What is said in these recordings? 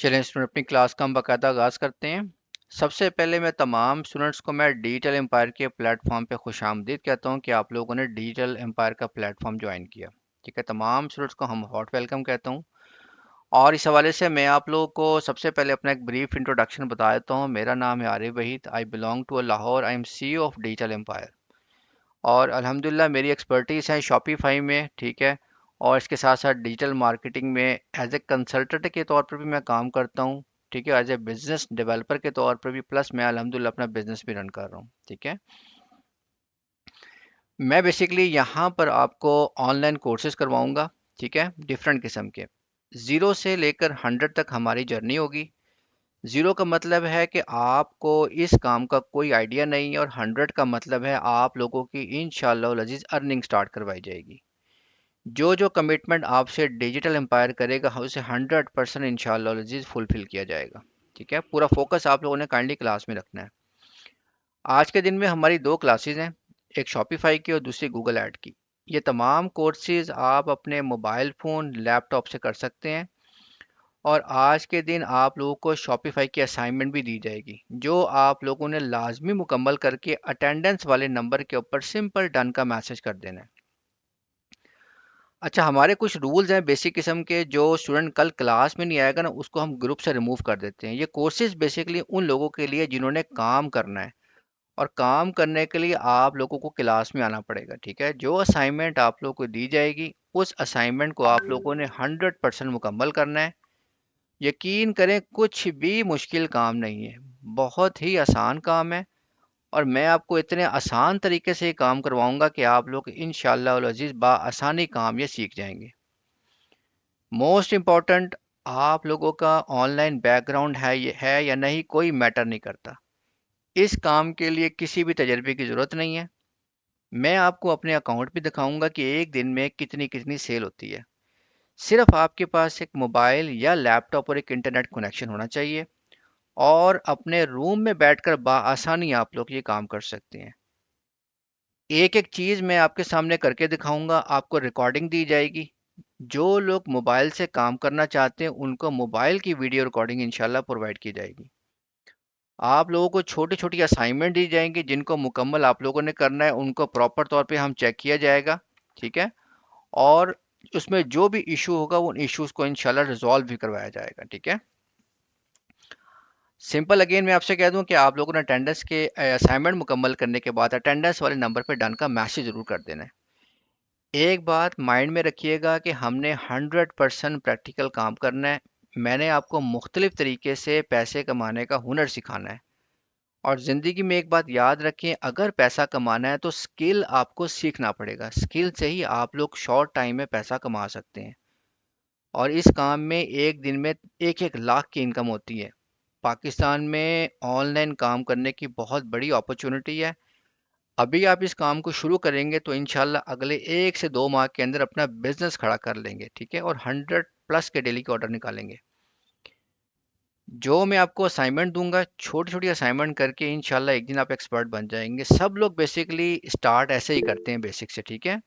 चलें स्टूडेंट, अपनी क्लास का हम बाकायदा आगाज़ करते हैं। सबसे पहले मैं तमाम स्टूडेंट्स को मैं डिजिटल एम्पायर के प्लेटफॉर्म पे खुशामदीद कहता हूँ कि आप लोगों ने डिजिटल एम्पायर का प्लेटफॉर्म ज्वाइन किया। ठीक है, तमाम स्टूडेंट्स को हम हॉट वेलकम कहता हूँ। और इस हवाले से मैं आप लोगों को सबसे पहले अपना एक ब्रीफ इंट्रोडक्शन बता देता हूँ। मेरा नाम है Arif Wahid, I belong to Lahore, I am CEO of digital empire. और अल्हम्दुलिल्लाह मेरी एक्सपर्टीज़ है शॉपिफाई में। ठीक है, और इसके साथ साथ डिजिटल मार्केटिंग में एज ए कंसल्टेंट के तौर पर भी मैं काम करता हूँ। ठीक है, एज ए बिजनेस डेवलपर के तौर पर भी, प्लस मैं अल्हम्दुलिल्लाह अपना बिजनेस भी रन कर रहा हूँ। ठीक है, मैं बेसिकली यहाँ पर आपको ऑनलाइन कोर्सेज करवाऊँगा। ठीक है, डिफरेंट किस्म के, ज़ीरो से लेकर 100 तक हमारी जर्नी होगी। ज़ीरो का मतलब है कि आपको इस काम का कोई आइडिया नहीं है, और 100 का मतलब है आप लोगों की इंशाअल्लाह अज़ीज़ अर्निंग स्टार्ट करवाई जाएगी। जो जो कमिटमेंट आपसे डिजिटल एम्पायर करेगा उसे 100% इंशाअल्लाह अज़ीज़ फुलफिल किया जाएगा। ठीक है, पूरा फोकस आप लोगों ने काइंडली क्लास में रखना है। आज के दिन में हमारी दो क्लासेस हैं, एक शॉपिफाई की और दूसरी गूगल ऐड की। ये तमाम कोर्सेज आप अपने मोबाइल फ़ोन लैपटॉप से कर सकते हैं। और आज के दिन आप लोगों को शॉपिफाई की असाइनमेंट भी दी जाएगी, जो आप लोगों ने लाजमी मुकम्मल करके अटेंडेंस वाले नंबर के ऊपर सिंपल डन का मैसेज कर देना है। अच्छा, हमारे कुछ रूल्स हैं बेसिक किस्म के, जो स्टूडेंट कल क्लास में नहीं आएगा ना उसको हम ग्रुप से रिमूव कर देते हैं। ये कोर्सेज बेसिकली उन लोगों के लिए जिन्होंने काम करना है, और काम करने के लिए आप लोगों को क्लास में आना पड़ेगा। ठीक है, जो असाइनमेंट आप लोगों को दी जाएगी उस असाइनमेंट को आप लोगों ने 100% मुकम्मल करना है। यकीन करें, कुछ भी मुश्किल काम नहीं है, बहुत ही आसान काम है। और मैं आपको इतने आसान तरीके से ये काम करवाऊंगा कि आप लोग इंशाअल्लाह अल अज़ीज़ आसानी काम ये सीख जाएंगे। मोस्ट इम्पॉर्टेंट, आप लोगों का ऑनलाइन बैकग्राउंड है ये है या नहीं कोई मैटर नहीं करता। इस काम के लिए किसी भी तजर्बे की ज़रूरत नहीं है। मैं आपको अपने अकाउंट भी दिखाऊंगा कि एक दिन में कितनी कितनी सेल होती है। सिर्फ आपके पास एक मोबाइल या लैपटॉप और एक इंटरनेट कनेक्शन होना चाहिए, और अपने रूम में बैठकर आसानी आप लोग ये काम कर सकते हैं। एक एक चीज़ मैं आपके सामने करके दिखाऊंगा, आपको रिकॉर्डिंग दी जाएगी। जो लोग मोबाइल से काम करना चाहते हैं उनको मोबाइल की वीडियो रिकॉर्डिंग इंशाल्लाह प्रोवाइड की जाएगी। आप लोगों को छोटी छोटी असाइनमेंट दी जाएंगी जिनको मुकम्मल आप लोगों ने करना है, उनको प्रॉपर तौर पे हम चेक किया जाएगा। ठीक है, और उसमें जो भी इशू होगा उन इश्यूज को इंशाल्लाह रिजॉल्व भी करवाया जाएगा। ठीक है, सिंपल अगेन मैं आपसे कह दूं कि आप लोगों ने अटेंडेंस के असाइनमेंट मुकम्मल करने के बाद अटेंडेंस वाले नंबर पर डन का मैसेज जरूर कर देना है। एक बात माइंड में रखिएगा कि हमने 100% प्रैक्टिकल काम करना है। मैंने आपको मुख्तलिफ तरीके से पैसे कमाने का हुनर सिखाना है। और ज़िंदगी में एक बात याद रखें, अगर पैसा कमाना है तो स्किल आपको सीखना पड़ेगा। स्किल से ही आप लोग शॉर्ट टाइम में पैसा कमा सकते हैं। और इस काम में एक दिन में 1-1 लाख की इनकम होती है। पाकिस्तान में ऑनलाइन काम करने की बहुत बड़ी अपॉर्चुनिटी है। अभी आप इस काम को शुरू करेंगे तो इंशाल्लाह अगले 1 से 2 माह के अंदर अपना बिजनेस खड़ा कर लेंगे। ठीक है, और 100+ के डेली के ऑर्डर निकालेंगे। जो मैं आपको असाइनमेंट दूंगा, छोटी छोटी असाइनमेंट करके इंशाल्लाह एक दिन आप एक्सपर्ट बन जाएंगे। सब लोग बेसिकली स्टार्ट ऐसे ही करते हैं, बेसिक से। ठीक है,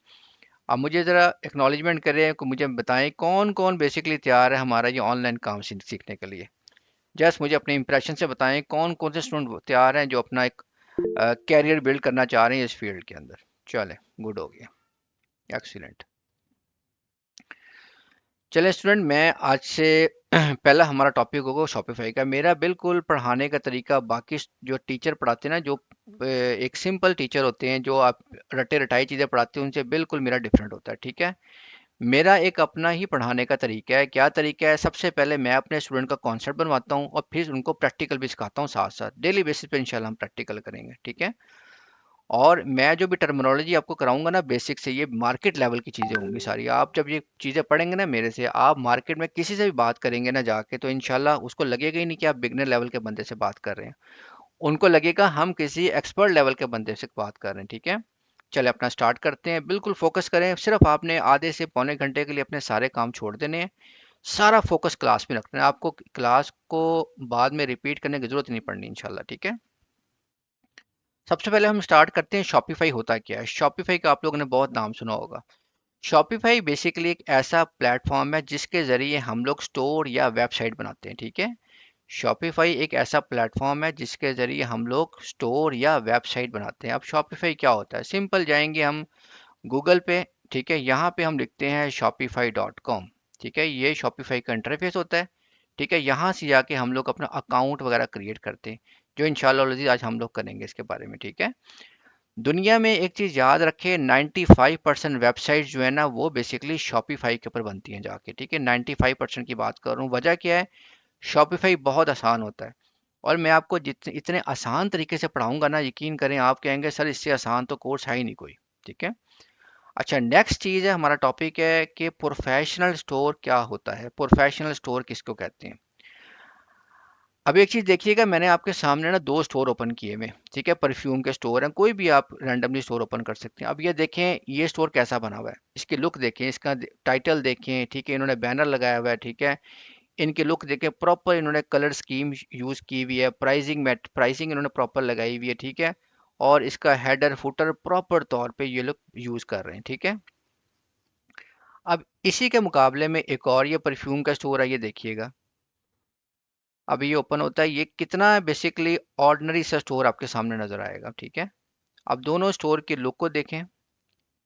अब मुझे ज़रा एक्नॉलेजमेंट करें, मुझे बताएं कौन कौन बेसिकली तैयार है हमारा ये ऑनलाइन काम सीखने के लिए। जस्ट मुझे अपने इंप्रेशन से बताएं कौन कौन से स्टूडेंट तैयार हैं जो अपना एक कैरियर बिल्ड करना चाह रहे हैं इस फील्ड के अंदर। चलें, गुड हो गया, एक्सीलेंट। चलें स्टूडेंट, मैं आज से पहला हमारा टॉपिक होगा शॉपिफाई का। मेरा बिल्कुल पढ़ाने का तरीका बाकी जो टीचर पढ़ाते हैं ना, जो एक सिंपल टीचर होते हैं जो आप रटे रटाई चीज़ें पढ़ाते हैं, उनसे बिल्कुल मेरा डिफरेंट होता है। ठीक है, मेरा एक अपना ही पढ़ाने का तरीका है। क्या तरीका है? सबसे पहले मैं अपने स्टूडेंट का कॉन्सेप्ट बनवाता हूँ और फिर उनको प्रैक्टिकल भी सिखाता हूँ साथ साथ। डेली बेसिस पे इंशाल्लाह हम प्रैक्टिकल करेंगे। ठीक है, और मैं जो भी टर्मिनोलॉजी आपको कराऊंगा ना बेसिक से, ये मार्केट लेवल की चीज़ें होंगी सारी। आप जब ये चीज़ें पढ़ेंगे ना मेरे से, आप मार्केट में किसी से भी बात करेंगे ना जाके, तो इंशाल्लाह उसको लगेगा ही नहीं कि आप बिगनर लेवल के बंदे से बात कर रहे हैं। उनको लगेगा हम किसी एक्सपर्ट लेवल के बंदे से बात कर रहे हैं। ठीक है, चले अपना स्टार्ट करते हैं। बिल्कुल फोकस करें, सिर्फ आपने आधे से पौने घंटे के लिए अपने सारे काम छोड़ देने हैं। सारा फोकस क्लास में रखना है आपको। क्लास को बाद में रिपीट करने की जरूरत नहीं पड़नी इंशाल्लाह। ठीक है, सबसे पहले हम स्टार्ट करते हैं शॉपिफाई होता क्या है। शॉपिफाई का आप लोगों ने बहुत नाम सुना होगा। शॉपिफाई बेसिकली एक ऐसा प्लेटफॉर्म है जिसके ज़रिए हम लोग स्टोर या वेबसाइट बनाते हैं, ठीक है। शॉपिफाई एक ऐसा प्लेटफॉर्म है जिसके ज़रिए हम लोग स्टोर या वेबसाइट बनाते हैं। अब शॉपिफाई क्या होता है, सिंपल जाएंगे हम गूगल पे, ठीक है। यहाँ पे हम लिखते हैं shopify.com, ठीक है। ये शॉपिफाई का इंटरफेस होता है, ठीक है। यहाँ से जाके हम लोग अपना अकाउंट वगैरह क्रिएट करते हैं, जो इंशाल्लाह आज हम लोग करेंगे इसके बारे में, ठीक है। दुनिया में एक चीज़ याद रखें, 95% वेबसाइट जो है ना वो बेसिकली शॉपिफाई के ऊपर बनती हैं जाके, ठीक है। 95% की बात कर रहा हूँ, वजह क्या है, शॉपिफाई बहुत आसान होता है। और मैं आपको जितने इतने आसान तरीके से पढ़ाऊंगा ना, यकीन करें आप कहेंगे सर इससे आसान तो कोर्स है ही नहीं कोई, ठीक है। अच्छा, नेक्स्ट चीज़ है, हमारा टॉपिक है कि प्रोफेशनल स्टोर क्या होता है, प्रोफेशनल स्टोर किसको कहते हैं। अब एक चीज़ देखिएगा, मैंने आपके सामने ना दो स्टोर ओपन किए हुए, ठीक है। परफ्यूम के स्टोर हैं, कोई भी आप रैंडमली स्टोर ओपन कर सकते हैं। अब ये देखें ये स्टोर कैसा बना हुआ है, इसकी लुक देखें, इसका टाइटल देखें, ठीक है। इन्होंने बैनर लगाया हुआ है, ठीक है। इनकी लुक देखें, प्रॉपर इन्होंने कलर स्कीम यूज़ की हुई है, प्राइसिंग इन्होंने प्रॉपर लगाई हुई है, ठीक है। और इसका हेडर फुटर प्रॉपर तौर पे ये लोग यूज़ कर रहे हैं, ठीक है। अब इसी के मुकाबले में एक और ये परफ्यूम का स्टोर है, ये देखिएगा। अब ये ओपन होता है, ये कितना बेसिकली ऑर्डिनरी सा स्टोर आपके सामने नजर आएगा, ठीक है। अब दोनों स्टोर की लुक को देखें,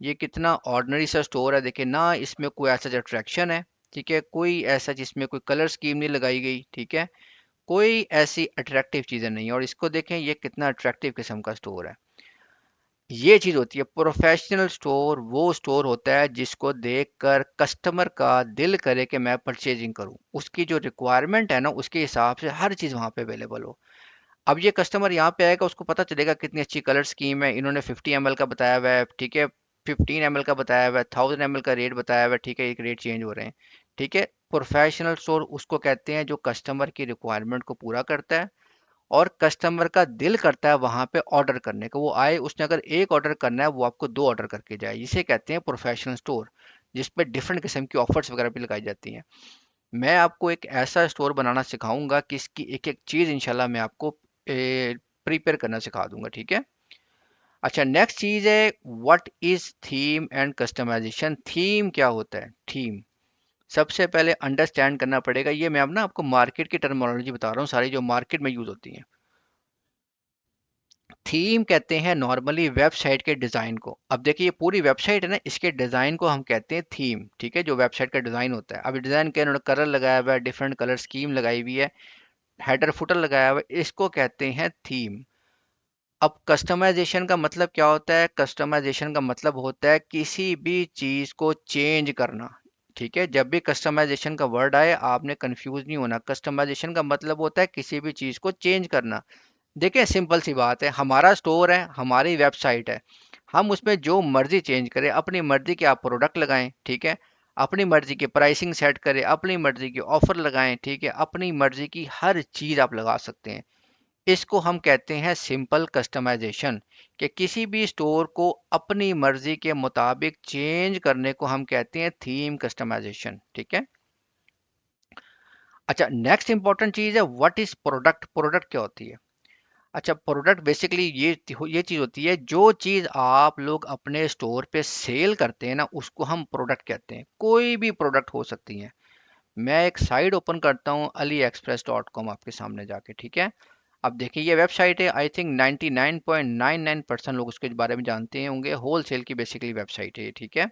ये कितना ऑर्डिनरी सा स्टोर है, देखें ना, इसमें कोई ऐसा अट्रैक्शन है, ठीक है। कोई ऐसा जिसमें कोई कलर स्कीम नहीं लगाई गई, ठीक है। कोई ऐसी अट्रैक्टिव चीज़ें नहीं है। और इसको देखें, ये कितना अट्रैक्टिव किस्म का स्टोर है। ये चीज़ होती है प्रोफेशनल स्टोर, वो स्टोर होता है जिसको देखकर कस्टमर का दिल करे कि मैं परचेजिंग करूं, उसकी जो रिक्वायरमेंट है ना उसके हिसाब से हर चीज़ वहां पे अवेलेबल हो। अब ये कस्टमर यहाँ पे आएगा, उसको पता चलेगा कितनी अच्छी कलर स्कीम है, इन्होंने 50 ml का बताया हुआ है, ठीक है। 15 ml का बताया हुआ है, 1000 ml का रेट बताया हुआ है, ठीक है। एक रेट चेंज हो रहे हैं, ठीक है। प्रोफेशनल स्टोर उसको कहते हैं जो कस्टमर की रिक्वायरमेंट को पूरा करता है और कस्टमर का दिल करता है वहां पे ऑर्डर करने का, वो आए, उसने अगर एक ऑर्डर करना है वो आपको दो ऑर्डर करके जाए, इसे कहते हैं प्रोफेशनल स्टोर, जिसपे डिफरेंट किस्म की ऑफर्स वगैरह भी लगाई जाती हैं। मैं आपको एक ऐसा स्टोर बनाना सिखाऊंगा कि इसकी एक एक चीज़ इंशाल्लाह मैं आपको प्रिपेयर करना सिखा दूंगा, ठीक है। अच्छा, नेक्स्ट चीज़ है what is theme and customisation. Theme क्या होता है, थीम सबसे पहले अंडरस्टैंड करना पड़ेगा। ये मैं अब ना आपको मार्केट की टर्मिनोलॉजी बता रहा हूँ, सारी जो मार्केट में यूज़ होती हैं। थीम कहते हैं नॉर्मली वेबसाइट के डिज़ाइन को। अब देखिए ये पूरी वेबसाइट है ना, इसके डिज़ाइन को हम कहते हैं थीम, ठीक है। जो वेबसाइट का डिज़ाइन होता है, अब डिज़ाइन के उन्होंने कलर लगाया हुआ है, डिफरेंट कलर स्कीम लगाई हुई है, हेडर फुटर लगाया हुआ है, इसको कहते हैं थीम। अब कस्टमाइजेशन का मतलब क्या होता है, कस्टमाइजेशन का मतलब होता है किसी भी चीज़ को चेंज करना, ठीक है। जब भी कस्टमाइजेशन का वर्ड आए आपने कंफ्यूज नहीं होना, कस्टमाइजेशन का मतलब होता है किसी भी चीज़ को चेंज करना। देखिए सिंपल सी बात है, हमारा स्टोर है, हमारी वेबसाइट है, हम उसमें जो मर्जी चेंज करें, अपनी मर्जी के आप प्रोडक्ट लगाएं, ठीक है। अपनी मर्जी की प्राइसिंग सेट करें, अपनी मर्जी की ऑफर लगाएं, ठीक है। अपनी मर्जी की हर चीज़ आप लगा सकते हैं। इसको हम कहते हैं सिंपल कस्टमाइजेशन, कि किसी भी स्टोर को अपनी मर्जी के मुताबिक चेंज करने को हम कहते हैं थीम कस्टमाइजेशन, ठीक है। अच्छा, नेक्स्ट इंपॉर्टेंट चीज़ है व्हाट इज प्रोडक्ट। प्रोडक्ट क्या होती है। अच्छा, प्रोडक्ट बेसिकली ये चीज़ होती है, जो चीज़ आप लोग अपने स्टोर पे सेल करते हैं ना उसको हम प्रोडक्ट कहते हैं। कोई भी प्रोडक्ट हो सकती है। मैं एक साइट ओपन करता हूँ AliExpress.com आपके सामने जाके, ठीक है। अब देखिए ये वेबसाइट है, आई थिंक 99.99% लोग उसके बारे में जानते होंगे, होल सेल की बेसिकली वेबसाइट है ये, ठीक है।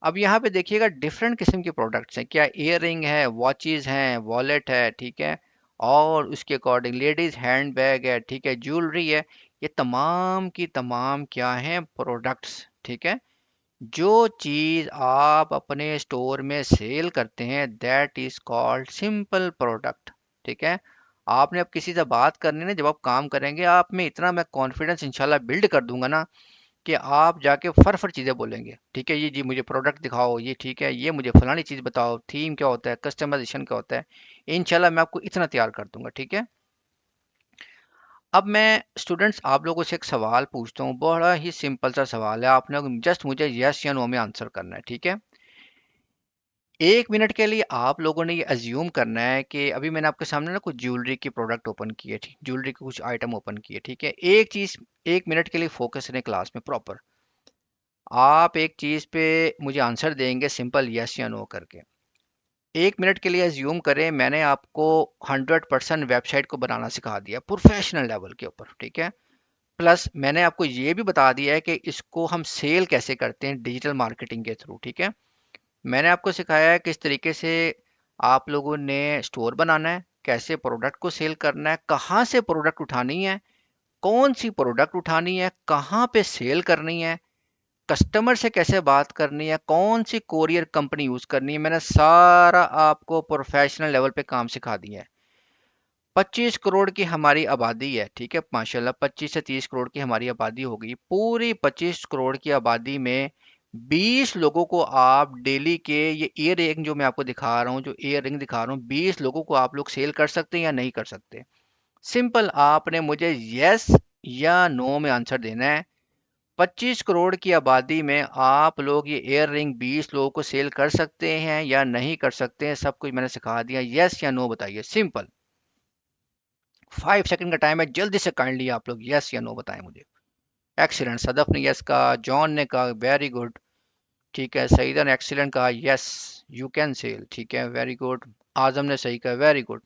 अब यहाँ पे देखिएगा डिफरेंट किस्म के प्रोडक्ट्स हैं, क्या इयर रिंग है, वॉचेस हैं, वॉलेट है, ठीक है। और उसके अकॉर्डिंग लेडीज हैंड बैग है, ठीक है, ज्वेलरी है। ये तमाम की तमाम क्या हैं, प्रोडक्ट्स, ठीक है। जो चीज़ आप अपने स्टोर में सेल करते हैं that is called simple product, ठीक है। आपने अब किसी से बात करनी है ना, जब आप काम करेंगे आप में इतना मैं कॉन्फिडेंस इंशाल्लाह बिल्ड कर दूंगा ना कि आप जाके फर फर चीज़ें बोलेंगे, ठीक है। ये जी मुझे प्रोडक्ट दिखाओ, ये ठीक है, ये मुझे फलानी चीज़ बताओ, थीम क्या होता है, कस्टमाइजेशन क्या होता है। इंशाल्लाह मैं आपको इतना तैयार कर दूंगा, ठीक है। अब मैं स्टूडेंट्स आप लोगों से एक सवाल पूछता हूँ, बड़ा ही सिंपल सा सवाल है, आपने जस्ट मुझे यस या नो में आंसर करना है, ठीक है। 1 मिनट के लिए आप लोगों ने ये अज्यूम करना है कि अभी मैंने आपके सामने ना कुछ ज्वेलरी की प्रोडक्ट ओपन किए, ठीक, ज्वेलरी के कुछ आइटम ओपन किए, ठीक है। एक चीज़ 1 मिनट के लिए फोकस करें क्लास में प्रॉपर। आप एक चीज़ पे मुझे आंसर देंगे सिंपल यस या नो करके। 1 मिनट के लिए एज्यूम करें मैंने आपको 100% वेबसाइट को बनाना सिखा दिया प्रोफेशनल लेवल के ऊपर, ठीक है। प्लस मैंने आपको ये भी बता दिया है कि इसको हम सेल कैसे करते हैं डिजिटल मार्केटिंग के थ्रू, ठीक है। मैंने आपको सिखाया है किस तरीके से आप लोगों ने स्टोर बनाना है, कैसे प्रोडक्ट को सेल करना है, कहाँ से प्रोडक्ट उठानी है, कौन सी प्रोडक्ट उठानी है, कहाँ पे सेल करनी है, कस्टमर से कैसे बात करनी है, कौन सी कोरियर कंपनी यूज करनी है। मैंने सारा आपको प्रोफेशनल लेवल पे काम सिखा दिया है। 25 करोड़ की हमारी आबादी है, ठीक है, माशाल्लाह 25 से 30 करोड़ की हमारी आबादी हो गई। पूरी 25 करोड़ की आबादी में 20 लोगों को आप डेली के ये ईयर रिंग जो मैं आपको दिखा रहा हूँ, जो ईयर रिंग दिखा रहा हूँ, 20 लोगों को आप लोग सेल कर सकते हैं या नहीं कर सकते। सिंपल, आपने मुझे यस या नो में आंसर देना है। 25 करोड़ की आबादी में आप लोग ये एयर रिंग 20 लोगों को सेल कर सकते हैं या नहीं कर सकते हैं, सब कुछ मैंने सिखा दिया। यस या नो बताइए, सिंपल। 5 सेकंड का टाइम है, जल्दी से काइंडली आप लोग यस या नो बताएं मुझे। एक्सीलेंट, सदफ ने यस कहा, जॉन ने कहा वेरी गुड, ठीक है, सईदा ने एक्सीलेंट कहा यस यू कैन सेल, ठीक है, वेरी गुड। आजम ने सही कहा वेरी गुड,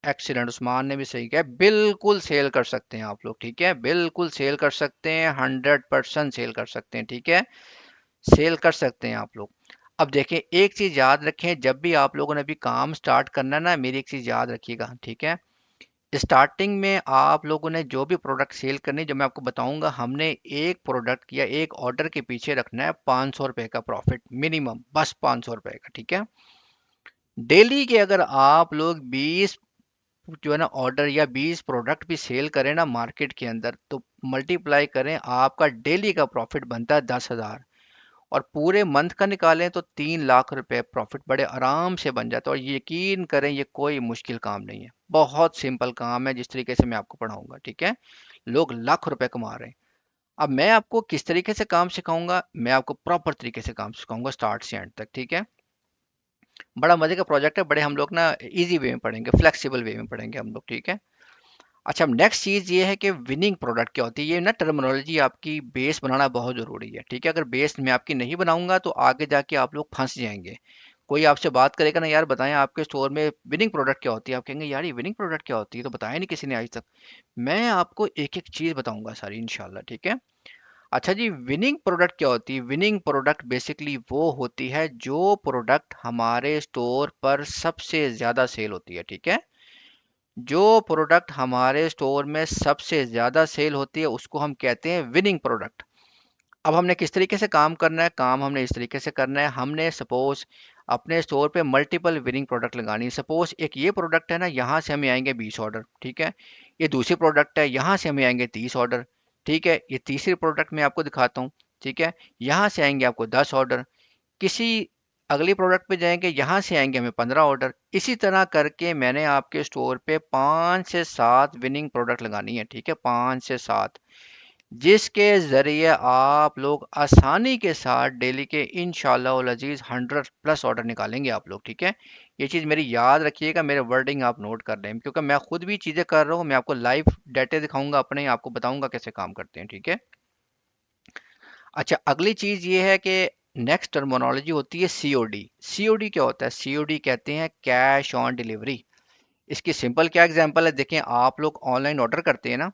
एक्सीलेंट। उस्मान ने भी सही कहा बिल्कुल सेल कर सकते हैं आप लोग, ठीक है, बिल्कुल सेल कर सकते हैं, 100% सेल कर सकते हैं, ठीक है, सेल कर सकते हैं आप लोग। अब देखें, एक चीज याद रखें, जब भी आप लोगों ने अभी काम स्टार्ट करना है ना, मेरी एक चीज याद रखिएगा, ठीक है। स्टार्टिंग में आप लोगों ने जो भी प्रोडक्ट सेल करनी, जो मैं आपको बताऊंगा, हमने एक प्रोडक्ट या एक ऑर्डर के पीछे रखना है 500 रुपए का प्रॉफिट मिनिमम, बस 500 रुपए का, ठीक है। डेली के अगर आप लोग 20 जो है ना ऑर्डर या 20 प्रोडक्ट भी सेल करें ना मार्केट के अंदर, तो मल्टीप्लाई करें, आपका डेली का प्रॉफिट बनता है 10,000। और पूरे मंथ का निकालें तो 3 लाख रुपए प्रॉफिट बड़े आराम से बन जाता है। और यकीन करें ये कोई मुश्किल काम नहीं है, बहुत सिंपल काम है, जिस तरीके से मैं आपको पढ़ाऊंगा, ठीक है। लोग लाख रुपए कमा रहे हैं। अब मैं आपको किस तरीके से काम सिखाऊंगा, मैं आपको प्रॉपर तरीके से काम सिखाऊंगा स्टार्ट से एंड तक, ठीक है। बड़ा मजे का प्रोजेक्ट है, बड़े हम लोग ना इजी वे में पढ़ेंगे, फ्लेक्सिबल वे में पढ़ेंगे हम लोग, ठीक है। अच्छा, अब नेक्स्ट चीज़ ये है कि विनिंग प्रोडक्ट क्या होती है। ये ना टर्मिनोलॉजी आपकी बेस बनाना बहुत ज़रूरी है, ठीक है। अगर बेस मैं आपकी नहीं बनाऊंगा तो आगे जाके आप लोग फंस जाएंगे। कोई आपसे बात करेगा ना, यार बताएं आपके स्टोर में विनिंग प्रोडक्ट क्या होती है, आप कहेंगे यार ये विनिंग प्रोडक्ट क्या होती है, तो बताया नहीं किसी ने आज तक। मैं आपको एक एक चीज़ बताऊंगा सारी इंशाल्लाह, ठीक है। अच्छा जी, विनिंग प्रोडक्ट क्या होती है। विनिंग प्रोडक्ट बेसिकली वो होती है जो प्रोडक्ट हमारे स्टोर पर सबसे ज़्यादा सेल होती है, ठीक है। जो प्रोडक्ट हमारे स्टोर में सबसे ज़्यादा सेल होती है उसको हम कहते हैं विनिंग प्रोडक्ट। अब हमने किस तरीके से काम करना है, काम हमने इस तरीके से करना है। हमने सपोज अपने स्टोर पे मल्टीपल विनिंग प्रोडक्ट लगानी है। सपोज एक ये प्रोडक्ट है ना, यहाँ से हमें आएंगे 20 ऑर्डर, ठीक है। ये दूसरी प्रोडक्ट है, यहाँ से हमें आएंगे 30 ऑर्डर, ठीक है। ये तीसरी प्रोडक्ट मैं आपको दिखाता हूँ, ठीक है। यहाँ से आएंगे आपको 10 ऑर्डर। किसी अगली प्रोडक्ट पे जाएंगे, यहाँ से आएंगे हमें 15 ऑर्डर। इसी तरह करके मैंने आपके स्टोर पे 5 से 7 विनिंग प्रोडक्ट लगानी है, ठीक है, 5 से 7, जिसके ज़रिए आप लोग आसानी के साथ डेली के इंशाल्लाह वल अजीज़ 100+ ऑर्डर निकालेंगे आप लोग, ठीक है। ये चीज़ मेरी याद रखिएगा, मेरे वर्डिंग आप नोट कर लें, क्योंकि मैं खुद भी चीज़ें कर रहा हूँ, मैं आपको लाइव डाटे दिखाऊंगा अपने, आपको बताऊंगा कैसे काम करते हैं, ठीक है। अच्छा, अगली चीज़ ये है कि नेक्स्ट टर्मिनोलॉजी होती है सीओडी। सीओडी क्या होता है, सीओडी कहते हैं कैश ऑन डिलीवरी। इसकी सिंपल क्या एग्जांपल है, देखें, आप लोग ऑनलाइन ऑर्डर करते हैं ना।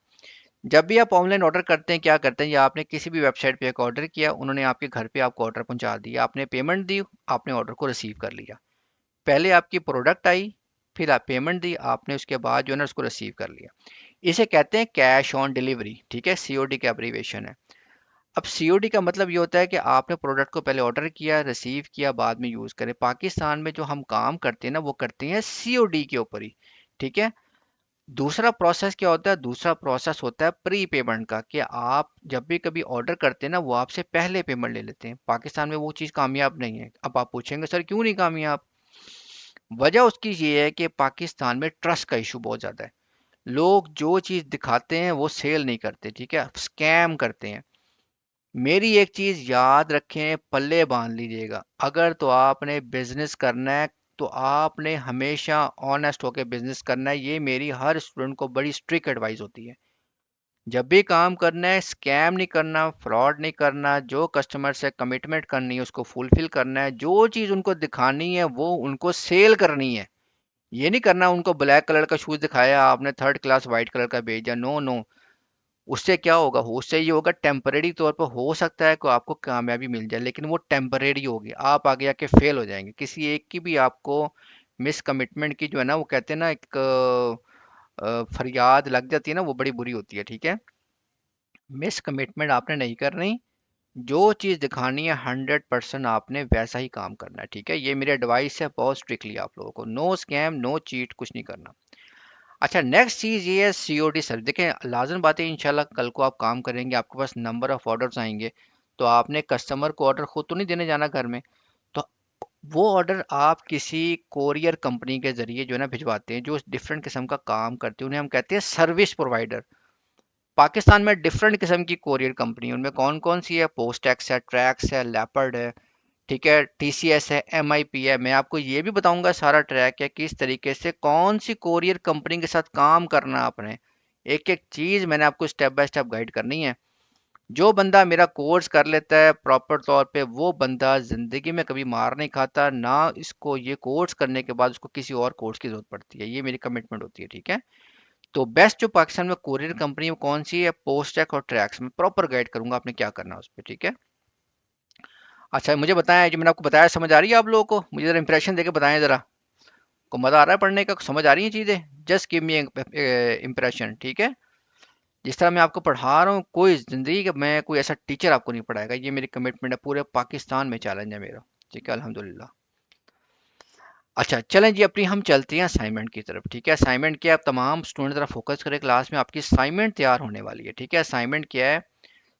जब भी आप ऑनलाइन ऑर्डर करते हैं, क्या करते हैं, या आपने किसी भी वेबसाइट पे एक ऑर्डर किया, उन्होंने आपके घर पे आपको ऑर्डर पहुंचा दिया, आपने पेमेंट दी, आपने ऑर्डर को रिसीव कर लिया। पहले आपकी प्रोडक्ट आई, फिर आप पेमेंट दी आपने, उसके बाद जो है ना उसको रिसीव कर लिया। इसे कहते हैं कैश ऑन डिलीवरी, ठीक है, सीओडी का एब्रीविएशन है। अब सीओडी का मतलब ये होता है कि आपने प्रोडक्ट को पहले ऑर्डर किया, रिसीव किया, बाद में यूज़ करें। पाकिस्तान में जो हम काम करते हैं ना, वो करते हैं सीओडी के ऊपर ही, ठीक है। दूसरा प्रोसेस क्या होता है, दूसरा प्रोसेस होता है प्री पेमेंट का, कि आप जब भी कभी ऑर्डर करते हैं ना, वो आपसे पहले पेमेंट ले लेते हैं। पाकिस्तान में वो चीज़ कामयाब नहीं है। अब आप पूछेंगे सर क्यों नहीं कामयाब। वजह उसकी ये है कि पाकिस्तान में ट्रस्ट का इशू बहुत ज़्यादा है। लोग जो चीज़ दिखाते हैं वो सेल नहीं करते, ठीक है, स्कैम करते हैं। मेरी एक चीज याद रखें, पल्ले बांध लीजिएगा, अगर तो आपने बिजनेस करना है तो आपने हमेशा ऑनेस्ट होकर बिजनेस करना है। ये मेरी हर स्टूडेंट को बड़ी स्ट्रिक्ट एडवाइस होती है। जब भी काम करना है, स्कैम नहीं करना, फ्रॉड नहीं करना, जो कस्टमर से कमिटमेंट करनी है उसको फुलफिल करना है, जो चीज़ उनको दिखानी है वो उनको सेल करनी है। ये नहीं करना उनको ब्लैक कलर का शूज दिखाया आपने, थर्ड क्लास वाइट कलर का भेजा, नो नो। उससे क्या होगा, उससे ये होगा टेम्परेरी तौर पर हो सकता है कि आपको कामयाबी मिल जाए, लेकिन वो टेम्परेरी होगी, आप आगे आके फेल हो जाएंगे। किसी एक की भी आपको मिस कमिटमेंट की जो है ना, वो कहते हैं ना एक फरियाद लग जाती है ना, वो बड़ी बुरी होती है, ठीक है। मिस कमिटमेंट आपने नहीं करनी, जो चीज़ दिखानी है 100% आपने वैसा ही काम करना है, ठीक है। ये मेरी एडवाइस है बहुत स्ट्रिक्टली आप लोगों को, नो स्कैम नो चीट, कुछ नहीं करना। अच्छा, नेक्स्ट चीज़ ये है सीओडी सर्विस। देखें, लाजम बात है, इंशाल्लाह कल को आप काम करेंगे, आपके पास नंबर ऑफ ऑर्डर्स आएंगे, तो आपने कस्टमर को ऑर्डर खुद तो नहीं देने जाना घर में, तो वो ऑर्डर आप किसी कोरियर कंपनी के जरिए जो है ना भिजवाते हैं, जो डिफरेंट किस्म का काम करते हैं, उन्हें हम कहते हैं सर्विस प्रोवाइडर। पाकिस्तान में डिफरेंट किस्म की कोरियर कंपनी, उनमें कौन कौन सी है, पोस्टेक्स है, ट्रैक्स है, लेपर्ड है, ठीक है, टीसीएस है, एमआईपी है। मैं आपको ये भी बताऊंगा सारा ट्रैक है, किस तरीके से कौन सी कोरियर कंपनी के साथ काम करना है आपने। एक एक चीज़ मैंने आपको स्टेप बाय स्टेप गाइड करनी है। जो बंदा मेरा कोर्स कर लेता है प्रॉपर तौर पे, वो बंदा ज़िंदगी में कभी मार नहीं खाता ना। इसको ये कोर्स करने के बाद उसको किसी और कोर्स की ज़रूरत पड़ती है, ये मेरी कमिटमेंट होती है, ठीक है। तो बेस्ट जो पाकिस्तान में कोरियर कंपनी वो कौन सी है, पोस्टेक और ट्रैक्स, में प्रॉपर गाइड करूंगा आपने क्या करना है उस पर, ठीक है। अच्छा, मुझे बताएं, जो मैंने आपको बताया समझ आ रही है आप लोगों को? मुझे ज़रा इंप्रेशन देके बताएं ज़रा, को मज़ा आ रहा है पढ़ने का, समझ आ रही हैं चीज़ें? जस्ट गिव मी इम्प्रेशन, ठीक है। जिस तरह मैं आपको पढ़ा रहा हूँ, कोई ज़िंदगी का मैं कोई ऐसा टीचर आपको नहीं पढ़ाएगा, ये मेरी कमिटमेंट है, पूरे पाकिस्तान में चैलेंज है मेरा, ठीक है, अल्हम्दुलिल्लाह। अच्छा चलें जी, अपनी हम चलते हैं असाइनमेंट की तरफ, ठीक है। असाइनमेंट क्या है, आप तमाम स्टूडेंट ज़रा फोकस करें, क्लास में आपकी असाइनमेंट तैयार होने वाली है, ठीक है। असाइनमेंट क्या है,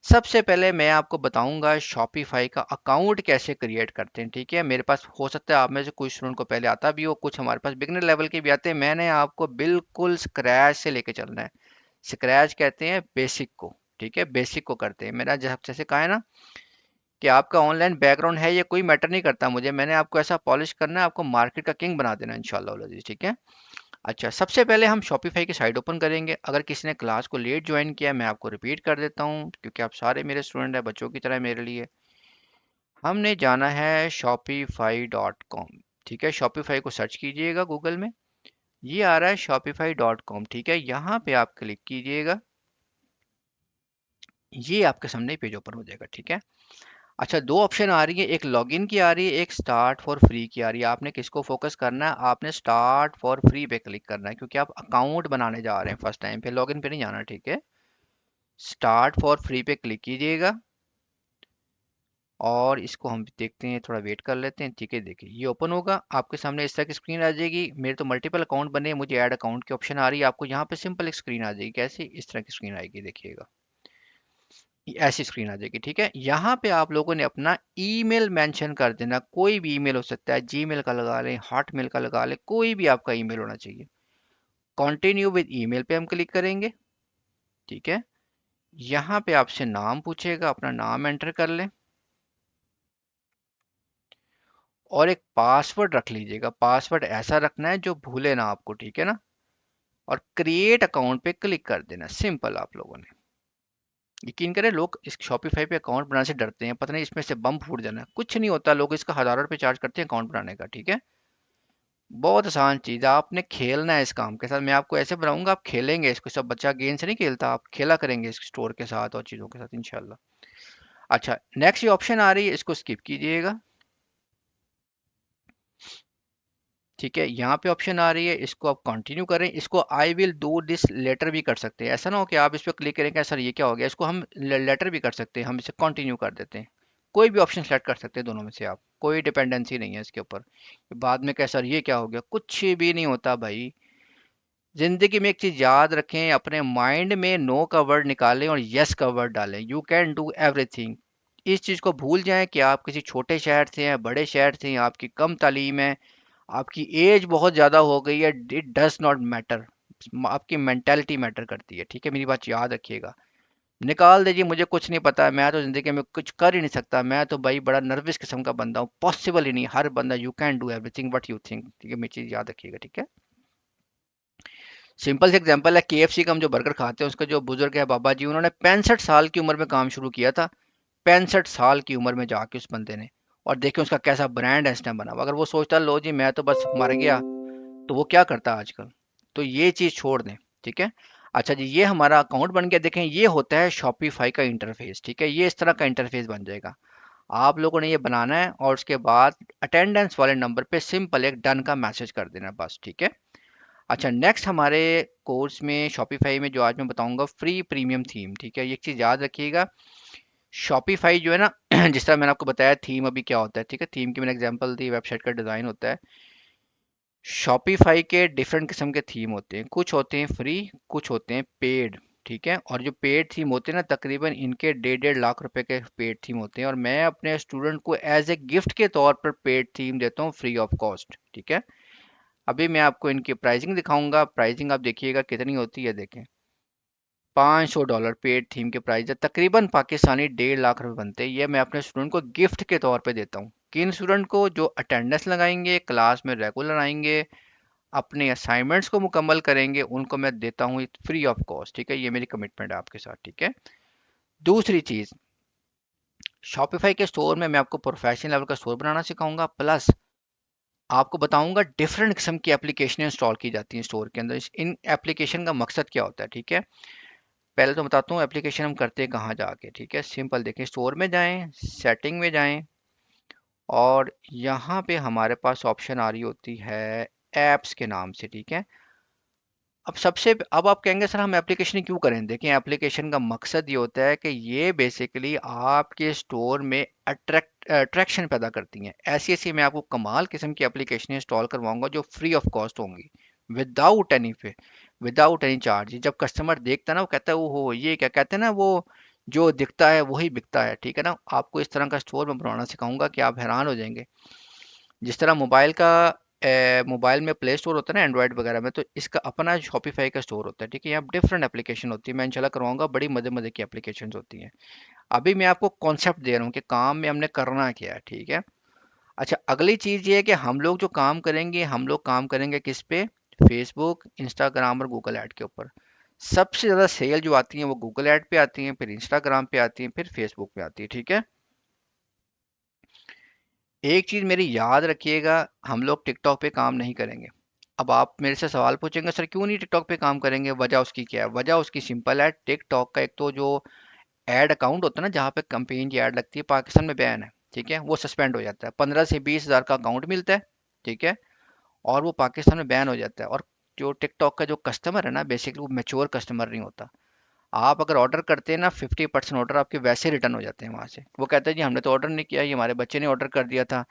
सबसे पहले मैं आपको बताऊंगा शॉपिफाई का अकाउंट कैसे क्रिएट करते हैं, ठीक है। मेरे पास हो सकता है आप में से कुछ स्टूडेंट को पहले आता भी हो, कुछ हमारे पास बिगनर लेवल के भी आते हैं। मैंने आपको बिल्कुल स्क्रैच से लेके चलना है। स्क्रैच कहते हैं बेसिक को, ठीक है, बेसिक को करते हैं। मेरा जब जैसे कहा है ना कि आपका ऑनलाइन बैकग्राउंड है, ये कोई मैटर नहीं करता मुझे, मैंने आपको ऐसा पॉलिश करना है, आपको मार्केट का किंग बना देना इंशाल्लाह, ठीक है। अच्छा, सबसे पहले हम शॉपिफाई की साइट ओपन करेंगे। अगर किसी ने क्लास को लेट ज्वाइन किया है, मैं आपको रिपीट कर देता हूँ, क्योंकि आप सारे मेरे स्टूडेंट हैं, बच्चों की तरह मेरे लिए। हमने जाना है shopify.com, ठीक है। शॉपिफाई को सर्च कीजिएगा गूगल में, ये आ रहा है shopify.com, ठीक है। यहाँ पे आप क्लिक कीजिएगा, ये आपके सामने पेज ओपन हो जाएगा, ठीक है। अच्छा, दो ऑप्शन आ रही है, एक लॉगिन की आ रही है, एक स्टार्ट फॉर फ्री की आ रही है। आपने किसको फोकस करना है, आपने स्टार्ट फॉर फ्री पे क्लिक करना है, क्योंकि आप अकाउंट बनाने जा रहे हैं फर्स्ट टाइम पे, लॉगिन पे नहीं जाना, ठीक है। स्टार्ट फॉर फ्री पे क्लिक कीजिएगा और इसको हम देखते हैं, थोड़ा वेट कर लेते हैं, ठीक है। देखिए ये ओपन होगा आपके सामने, इस तरह की स्क्रीन आ जाएगी। मेरे तो मल्टीपल अकाउंट बने हैं, मुझे ऐड अकाउंट की ऑप्शन आ रही है। आपको यहाँ पे सिंपल एक स्क्रीन आ जाएगी, कैसी, इस तरह की स्क्रीन आएगी, देखिएगा ऐसी स्क्रीन आ जाएगी, ठीक है। यहाँ पे आप लोगों ने अपना ईमेल मेंशन कर देना, कोई भी ईमेल हो सकता है, जीमेल का लगा लें, हॉटमेल का लगा लें, कोई भी आपका ईमेल होना चाहिए। कंटिन्यू विद ईमेल पे हम क्लिक करेंगे, ठीक है। यहाँ पे आपसे नाम पूछेगा, अपना नाम एंटर कर लें और एक पासवर्ड रख लीजिएगा। पासवर्ड ऐसा रखना है जो भूले ना आपको, ठीक है ना। और क्रिएट अकाउंट पे क्लिक कर देना, सिंपल। आप लोगों ने यकीन करें, लोग इस शॉपिफाई पे अकाउंट बनाने से डरते हैं, पता नहीं इसमें से बम फूट जाना है, कुछ नहीं होता। लोग इसका हज़ारों रुपए चार्ज करते हैं अकाउंट बनाने का, ठीक है। बहुत आसान चीज़ है, आपने खेलना है इस काम के साथ। मैं आपको ऐसे बनाऊंगा, आप खेलेंगे इसको, सब बच्चा गेम से नहीं खेलता, आप खेला करेंगे इस स्टोर के साथ और चीज़ों के साथ इंशाल्लाह। अच्छा, नेक्स्ट ये ऑप्शन आ रही है, इसको स्किप कीजिएगा, ठीक है। यहाँ पे ऑप्शन आ रही है, इसको आप कंटिन्यू करें। इसको I will do this later भी कर सकते हैं, ऐसा ना हो कि आप इस पर क्लिक करें कि सर ये क्या हो गया। इसको हम लेटर भी कर सकते हैं, हम इसे कंटिन्यू कर देते हैं। कोई भी ऑप्शन सेलेक्ट कर सकते हैं दोनों में से आप, कोई डिपेंडेंसी नहीं है इसके ऊपर। बाद में क्या सर ये क्या हो गया, कुछ भी नहीं होता भाई। जिंदगी में एक चीज याद रखें, अपने माइंड में नो का वर्ड निकालें और यस का वर्ड डालें, यू कैन डू एवरीथिंग। इस चीज को भूल जाएं कि आप किसी छोटे शहर से हैं, बड़े शहर से हैं, आपकी कम तालीम है, आपकी एज बहुत ज़्यादा हो गई है, इट डज नॉट मैटर। आपकी मेंटेलिटी मैटर करती है, ठीक है। मेरी बात याद रखिएगा। निकाल दीजिए, मुझे कुछ नहीं पता, मैं तो ज़िंदगी में कुछ कर ही नहीं सकता, मैं तो भाई बड़ा नर्वस किस्म का बंदा हूँ, पॉसिबल ही नहीं। हर बंदा you can do everything what you think, ठीक है। मेरी चीज़ याद रखिएगा, ठीक है। सिंपल सा एग्जांपल है, केएफसी का हम जो बर्गर खाते हैं, उसका जो बुजुर्ग है बाबा जी, उन्होंने 65 साल की उम्र में काम शुरू किया था। 65 साल की उम्र में जाके उस बंदे ने, और देखें उसका कैसा ब्रांड है इस टाइम बना हुआ। अगर वो सोचता लो जी मैं तो बस मर गया, तो वो क्या करता है आजकल। तो ये चीज़ छोड़ दें, ठीक है। अच्छा जी, ये हमारा अकाउंट बन गया। देखें ये होता है शॉपिफाई का इंटरफेस, ठीक है। ये इस तरह का इंटरफेस बन जाएगा। आप लोगों ने ये बनाना है और उसके बाद अटेंडेंस वाले नंबर पे सिंपल एक डन का मैसेज कर देना है बस, ठीक है। अच्छा, नेक्स्ट हमारे कोर्स में शॉपिफाई में जो आज मैं बताऊंगा फ्री प्रीमियम थीम, ठीक है। ये एक चीज़ याद रखिएगा, शॉपिफाई जो है ना जिस तरह मैंने आपको बताया थीम अभी क्या होता है, ठीक है। थीम की मैंने एग्जांपल दी, वेबसाइट का डिज़ाइन होता है। शॉपिफाई के डिफरेंट किस्म के थीम होते हैं, कुछ होते हैं फ्री, कुछ होते हैं पेड, ठीक है। और जो पेड थीम होते हैं ना, तकरीबन इनके 1.5 लाख रुपए के पेड थीम होते हैं, और मैं अपने स्टूडेंट को एज ए गिफ्ट के तौर पर पेड थीम देता हूँ फ्री ऑफ कॉस्ट, ठीक है। अभी मैं आपको इनकी प्राइसिंग दिखाऊंगा, प्राइसिंग आप देखिएगा कितनी होती है। देखें, $500 पेड थीम के प्राइस है, तकरीबन पाकिस्तानी 1.5 लाख रुपए बनते हैं। ये मैं अपने स्टूडेंट को गिफ्ट के तौर पे देता हूँ। किन स्टूडेंट को? जो अटेंडेंस लगाएंगे, क्लास में रेगुलर आएंगे, अपने असाइनमेंट्स को मुकम्मल करेंगे, उनको मैं देता हूँ फ्री ऑफ कॉस्ट, ठीक है। ये मेरी कमिटमेंट है आपके साथ, ठीक है। दूसरी चीज़, शॉपिफाई के स्टोर में मैं आपको प्रोफेशनल लेवल का स्टोर बनाना सिखाऊंगा, प्लस आपको बताऊंगा डिफरेंट किस्म की एप्लीकेशन इंस्टॉल की जाती हैं स्टोर के अंदर। इन एप्लीकेशन का मकसद क्या होता है, ठीक है। पहले तो बताता हूँ एप्लीकेशन हम करते हैं कहाँ जाके, ठीक है। सिंपल देखें, स्टोर में जाएं, सेटिंग में जाएं, और यहाँ पे हमारे पास ऑप्शन आ रही होती है ऐप्स के नाम से, ठीक है। अब आप कहेंगे सर हम एप्लीकेशन क्यों करें। देखें, एप्लीकेशन का मकसद ये होता है कि ये बेसिकली आपके स्टोर में अट्रैक्शन पैदा करती हैं। ऐसी ऐसी मैं आपको कमाल किस्म की एप्लीकेशन इंस्टॉल करवाऊंगा जो फ्री ऑफ कॉस्ट होंगी, विदाउट एनी पे, विदाउट एनी चार्ज। जब कस्टमर देखता है ना, वो कहता है वो ये क्या कहते हैं ना, वो जो दिखता है वही बिकता है, ठीक है ना। आपको इस तरह का स्टोर मैं बनाना सिखाऊंगा कि आप हैरान हो जाएंगे। जिस तरह मोबाइल में प्ले स्टोर होता है ना एंड्रॉयड वगैरह में, तो इसका अपना शॉपिफाई का स्टोर होता है, ठीक है। यहाँ डिफरेंट एप्लीकेशन होती है, मैं इंशाल्लाह करवाऊंगा, बड़ी मजे मजे की एप्लीकेशन होती हैं। अभी मैं आपको कॉन्सेप्ट दे रहा हूँ कि काम में हमने करना क्या है, ठीक है। अच्छा, अगली चीज़ ये है कि हम लोग जो काम करेंगे, हम लोग काम करेंगे किस पे? फेसबुक, इंस्टाग्राम और गूगल ऐड के ऊपर। सबसे ज़्यादा सेल जो आती है वो गूगल ऐड पे आती हैं, फिर इंस्टाग्राम पे आती हैं, फिर फेसबुक पे आती है, ठीक है। एक चीज़ मेरी याद रखिएगा, हम लोग टिकटॉक पे काम नहीं करेंगे। अब आप मेरे से सवाल पूछेंगे सर क्यों नहीं टिकटॉक पे काम करेंगे, वजह उसकी क्या है? वजह उसकी सिंपल है, टिकटॉक का एक तो जो एड अकाउंट होता है ना, जहाँ पे कंपेन की एड लगती है, पाकिस्तान में बैन है, ठीक है। वो सस्पेंड हो जाता है, 15 से 20 हज़ार का अकाउंट मिलता है, ठीक है। और वो पाकिस्तान में बैन हो जाता है। और जो टिकटॉक का जो कस्टमर है ना, बेसिकली वो मेच्योर कस्टमर नहीं होता। आप अगर ऑर्डर करते हैं ना, 50% ऑर्डर आपके वैसे रिटर्न हो जाते हैं वहाँ से। वो कहते हैं जी हमने तो ऑर्डर नहीं किया, ये हमारे बच्चे ने ऑर्डर कर दिया था।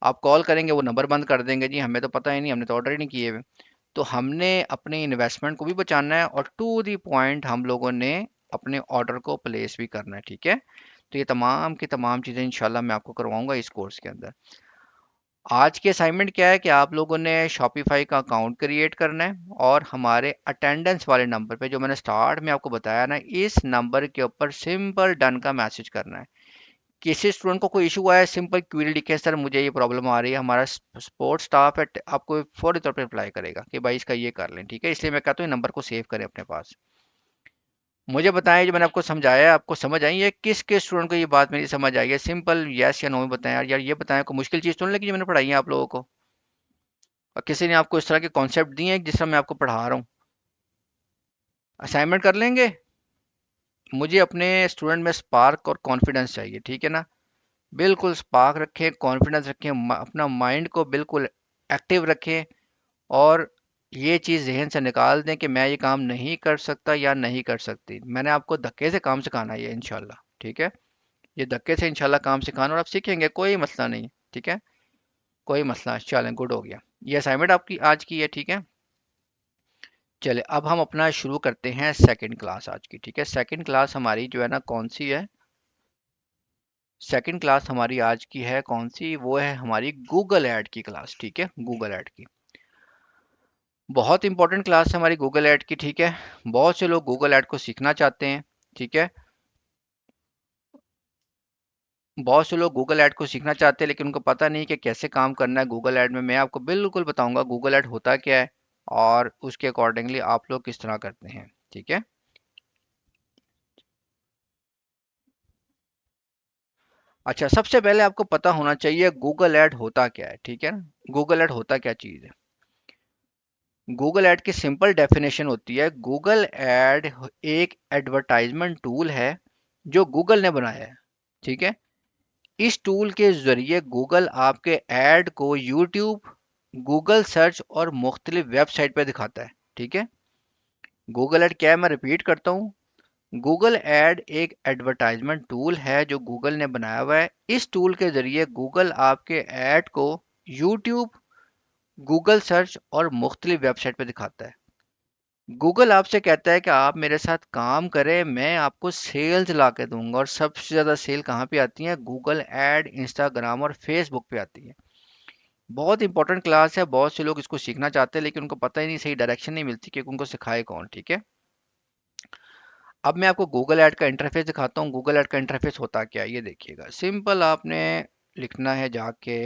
आप कॉल करेंगे वो नंबर बंद कर देंगे, जी हमें तो पता ही नहीं, हमने तो ऑर्डर ही नहीं किए हुए। तो हमने अपनी इन्वेस्टमेंट को भी बचाना है, और टू दी पॉइंट हम लोगों ने अपने ऑर्डर को प्लेस भी करना है, ठीक है। तो ये तमाम की तमाम चीज़ें इंशाल्लाह मैं आपको करवाऊंगा इस कोर्स के अंदर। आज की असाइनमेंट क्या है कि आप लोगों ने शॉपिफाई का अकाउंट क्रिएट करना है, और हमारे अटेंडेंस वाले नंबर पे जो मैंने स्टार्ट में आपको बताया ना, इस नंबर के ऊपर सिंपल डन का मैसेज करना है। किसी स्टूडेंट को कोई इशू आया है, सिंपल क्वेरी लिखे सर मुझे ये प्रॉब्लम आ रही है, हमारा सपोर्ट स्टाफ है आपको फौरी तौर पे रिप्लाई करेगा कि भाई इसका ये कर लें, ठीक है। इसलिए मैं कहता हूँ नंबर को सेव करें अपने पास। मुझे बताएं, जो मैंने आपको समझाया है आपको समझ आई है? किस किस स्टूडेंट को ये बात मेरी समझ आई है? सिंपल यस या नो में बताएं यार। यार ये बताएं, कोई मुश्किल चीज़ तो नहीं लगी जो मैंने पढ़ाई है आप लोगों को, और किसी ने आपको इस तरह के कॉन्सेप्ट दिए हैं जिस तरह मैं आपको पढ़ा रहा हूँ? असाइनमेंट कर लेंगे। मुझे अपने स्टूडेंट में स्पार्क और कॉन्फिडेंस चाहिए, ठीक है ना। बिल्कुल स्पार्क रखें, कॉन्फिडेंस रखें, अपना माइंड को बिल्कुल एक्टिव रखें, और ये चीज़ जहन से निकाल दें कि मैं ये काम नहीं कर सकता या नहीं कर सकती। मैंने आपको धक्के से काम सिखाना है ये इंशाल्लाह, ठीक है। ये धक्के से इंशाल्लाह काम सिखाना, और आप सीखेंगे, कोई मसला नहीं, ठीक है। कोई मसला, चलें, गुड हो गया। ये असाइनमेंट आपकी आज की है, ठीक है। चले, अब हम अपना शुरू करते हैं सेकंड क्लास आज की, ठीक है। सेकंड क्लास हमारी जो है ना कौन सी है? सेकंड क्लास हमारी आज की है कौन सी? वो है हमारी गूगल ऐड की क्लास, ठीक है। गूगल ऐड की बहुत इंपॉर्टेंट क्लास है हमारी गूगल ऐड की, ठीक है। बहुत से लोग गूगल ऐड को सीखना चाहते हैं, ठीक है। बहुत से लोग गूगल ऐड को सीखना चाहते हैं, लेकिन उनको पता नहीं कि कैसे काम करना है गूगल ऐड में। मैं आपको बिल्कुल बताऊंगा गूगल ऐड होता क्या है, और उसके अकॉर्डिंगली आप लोग किस तरह करते हैं। ठीक है। अच्छा, सबसे पहले आपको पता होना चाहिए गूगल ऐड होता क्या है। ठीक है ना, गूगल ऐड होता क्या चीज़ है। गूगल ऐड की सिंपल डेफिनेशन होती है, गूगल ऐड एक एडवर्टाइजमेंट टूल है जो गूगल ने बनाया है। ठीक है। इस टूल के जरिए गूगल आपके ऐड को यूट्यूब, गूगल सर्च और मुख्तलिफ वेबसाइट पर दिखाता है। ठीक है। गूगल ऐड क्या है, मैं रिपीट करता हूँ। गूगल ऐड एक एडवर्टाइजमेंट टूल है जो गूगल ने बनाया हुआ है। इस टूल के जरिए गूगल आपके ऐड को यूट्यूब, गूगल सर्च और मुख्तलिफ वेबसाइट पर दिखाता है। गूगल आपसे कहता है कि आप मेरे साथ काम करें, मैं आपको सेल्स ला के दूंगा। और सबसे ज़्यादा सेल कहाँ पे आती है, गूगल ऐड, इंस्टाग्राम और फेसबुक पे आती है। बहुत इंपॉर्टेंट क्लास है, बहुत से लोग इसको सीखना चाहते हैं लेकिन उनको पता ही नहीं, सही डायरेक्शन नहीं मिलती कि उनको सिखाए कौन। ठीक है। अब मैं आपको गूगल ऐड का इंटरफेस दिखाता हूँ। गूगल ऐड का इंटरफेस होता क्या है ये देखिएगा। सिंपल आपने लिखना है जाके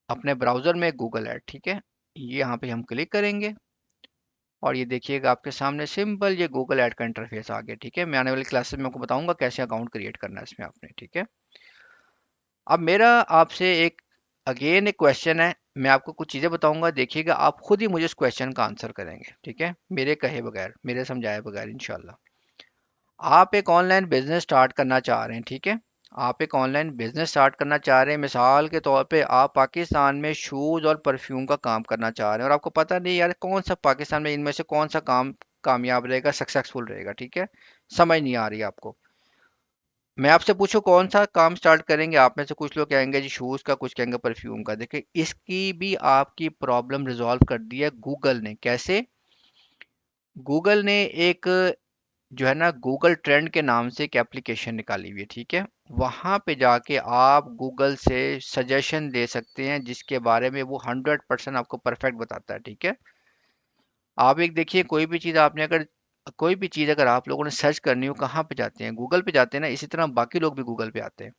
अपने ब्राउज़र में गूगल ऐड। ठीक है। ये यहाँ पे हम क्लिक करेंगे और ये देखिएगा आपके सामने सिंपल ये गूगल ऐड का इंटरफेस आ गया। ठीक है। मैं आने वाली क्लासेस में आपको बताऊंगा कैसे अकाउंट क्रिएट करना है इसमें आपने। ठीक है। अब मेरा आपसे एक अगेन एक क्वेश्चन है। मैं आपको कुछ चीज़ें बताऊंगा, देखिएगा आप खुद ही मुझे इस क्वेश्चन का आंसर करेंगे। ठीक है, मेरे कहे बगैर, मेरे समझाए बगैर इंशाल्लाह। आप एक ऑनलाइन बिजनेस स्टार्ट करना चाह रहे हैं। ठीक है। आप एक ऑनलाइन बिजनेस स्टार्ट करना चाह रहे हैं। मिसाल के तौर पे आप पाकिस्तान में शूज़ और परफ्यूम का काम करना चाह रहे हैं और आपको पता नहीं यार कौन सा पाकिस्तान में इनमें से कौन सा काम कामयाब रहेगा, सक्सेसफुल रहेगा। ठीक है। समझ नहीं आ रही आपको। मैं आपसे पूछूं कौन सा काम स्टार्ट करेंगे, आप में से कुछ लोग कहेंगे जी शूज़ का, कुछ कहेंगे परफ्यूम का। देखिए इसकी भी आपकी प्रॉब्लम रिजॉल्व कर दी है गूगल ने। कैसे? गूगल ने एक जो है ना गूगल ट्रेंड के नाम से एक एप्लीकेशन निकाली हुई है। ठीक है। वहां पे जाके आप गूगल से सजेशन दे सकते हैं जिसके बारे में वो 100% आपको परफेक्ट बताता है। ठीक है। आप एक देखिए, कोई भी चीज़ आपने अगर कोई भी चीज़ अगर आप लोगों ने सर्च करनी हो कहाँ पे जाते हैं, गूगल पे जाते हैं ना। इसी तरह बाकी लोग भी गूगल पे आते हैं।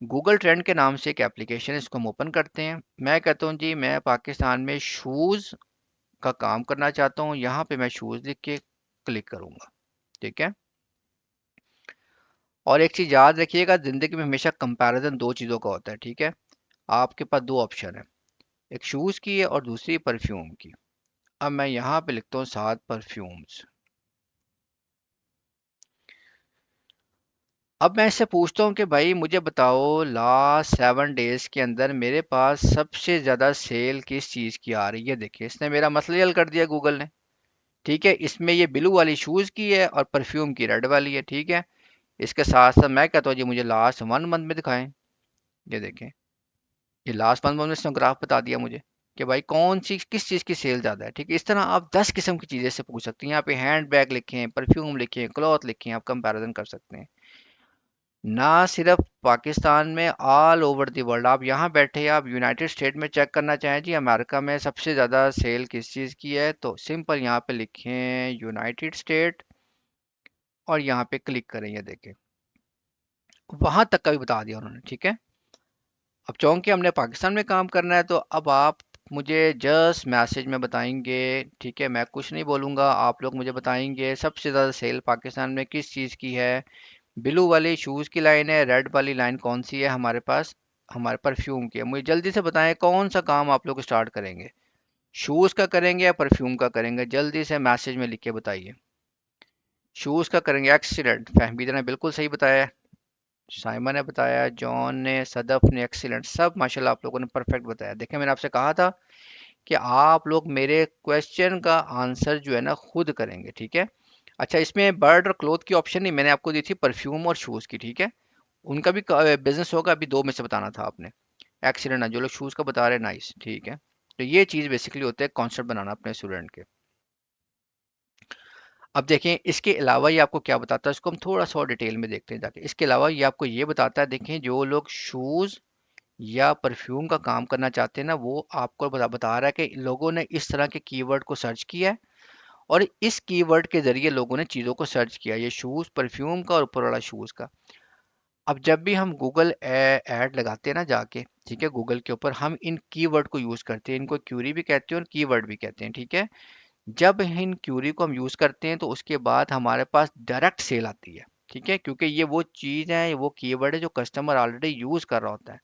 गूगल ट्रेंड के नाम से एक एप्लीकेशन है, इसको हम ओपन करते हैं। मैं कहता हूँ जी मैं पाकिस्तान में शूज़ का काम करना चाहता हूँ, यहाँ पे मैं शूज़ लिख के क्लिक करूँगा। ठीक है। और एक चीज़ याद रखिएगा, ज़िंदगी में हमेशा कंपैरिजन दो चीज़ों का होता है। ठीक है। आपके पास दो ऑप्शन है, एक शूज़ की है और दूसरी परफ्यूम की। अब मैं यहाँ पे लिखता हूँ 7 परफ्यूम्स। अब मैं इससे पूछता हूँ कि भाई मुझे बताओ लास्ट 7 डेज के अंदर मेरे पास सबसे ज़्यादा सेल किस चीज़ की आ रही है। देखिए इसने मेरा मसला ही हल कर दिया गूगल ने। ठीक है। इसमें ये ब्लू वाली शूज़ की है और परफ्यूम की रेड वाली है। ठीक है। इसके साथ साथ मैं कहता हूँ जी मुझे लास्ट 1 मंथ में दिखाएं। ये देखें, ये लास्ट मंथ में उसने ग्राफ बता दिया मुझे कि भाई कौन सी किस चीज़ की सेल ज़्यादा है। ठीक है। इस तरह आप 10 किस्म की चीज़ें से पूछ सकते हैं। यहाँ पे हैंड बैग लिखें, परफ्यूम लिखें, क्लॉथ लिखें, आप कंपैरिजन कर सकते हैं। ना सिर्फ पाकिस्तान में, ऑल ओवर द वर्ल्ड। आप यहाँ बैठे आप यूनाइटेड स्टेट में चेक करना चाहें जी अमेरिका में सबसे ज़्यादा सेल किस चीज़ की है, तो सिंपल यहाँ पे लिखें यूनाइटेड स्टेट और यहाँ पे क्लिक करें। ये देखें वहां तक का भी बता दिया उन्होंने। ठीक है। अब चूंकि हमने पाकिस्तान में काम करना है तो अब आप मुझे जस्ट मैसेज में बताएंगे। ठीक है। मैं कुछ नहीं बोलूँगा, आप लोग मुझे बताएंगे सबसे ज़्यादा सेल पाकिस्तान में किस चीज़ की है। ब्लू वाली शूज़ की लाइन है, रेड वाली लाइन कौन सी है हमारे पास, हमारे परफ्यूम की है। मुझे जल्दी से बताएं कौन सा काम आप लोग स्टार्ट करेंगे, शूज़ का करेंगे या परफ्यूम का करेंगे। जल्दी से मैसेज में लिख के बताइए। शूज़ का करेंगे। एक्सीलेंट, फहमीदा ने बिल्कुल सही बताया है, साइमन ने बताया, जॉन ने, सदफ ने, एक्सीलेंट, सब माशाल्लाह आप लोगों ने परफेक्ट बताया। देखिए मैंने आपसे कहा था कि आप लोग मेरे क्वेश्चन का आंसर जो है ना खुद करेंगे। ठीक है। अच्छा, इसमें बर्ड और क्लोथ की ऑप्शन नहीं मैंने आपको दी थी, परफ्यूम और शूज़ की। ठीक है। उनका भी बिजनेस होगा, अभी दो में से बताना था आपने। एक्सीलेंट है, जो लोग शूज़ का बता रहे हैं, नाइस। ठीक है। तो ये चीज़ बेसिकली होता है कॉन्सेप्ट बनाना अपने स्टूडेंट के। अब देखें इसके अलावा ये आपको क्या बताता है, इसको हम थोड़ा सा और डिटेल में देखते हैं जाके। इसके अलावा ये आपको ये बताता है, देखें जो लोग शूज़ या परफ्यूम का काम करना चाहते हैं ना, वो आपको बता रहा है कि लोगों ने इस तरह के कीवर्ड को सर्च किया है और इस कीवर्ड के जरिए लोगों ने चीज़ों को सर्च किया, ये शूज़, परफ्यूम का और ऊपर वाला शूज़ का। अब जब भी हम गूगल ऐड लगाते हैं ना जाके, ठीक है, गूगल के ऊपर हम इन कीवर्ड को यूज़ करते हैं, इनको क्यूरी भी कहते हैं और कीवर्ड भी कहते हैं। ठीक है, जब इन क्यूरी को हम यूज़ करते हैं तो उसके बाद हमारे पास डायरेक्ट सेल आती है। ठीक है, क्योंकि ये वो चीज़ है, वो कीवर्ड है जो कस्टमर ऑलरेडी यूज़ कर रहा होता है।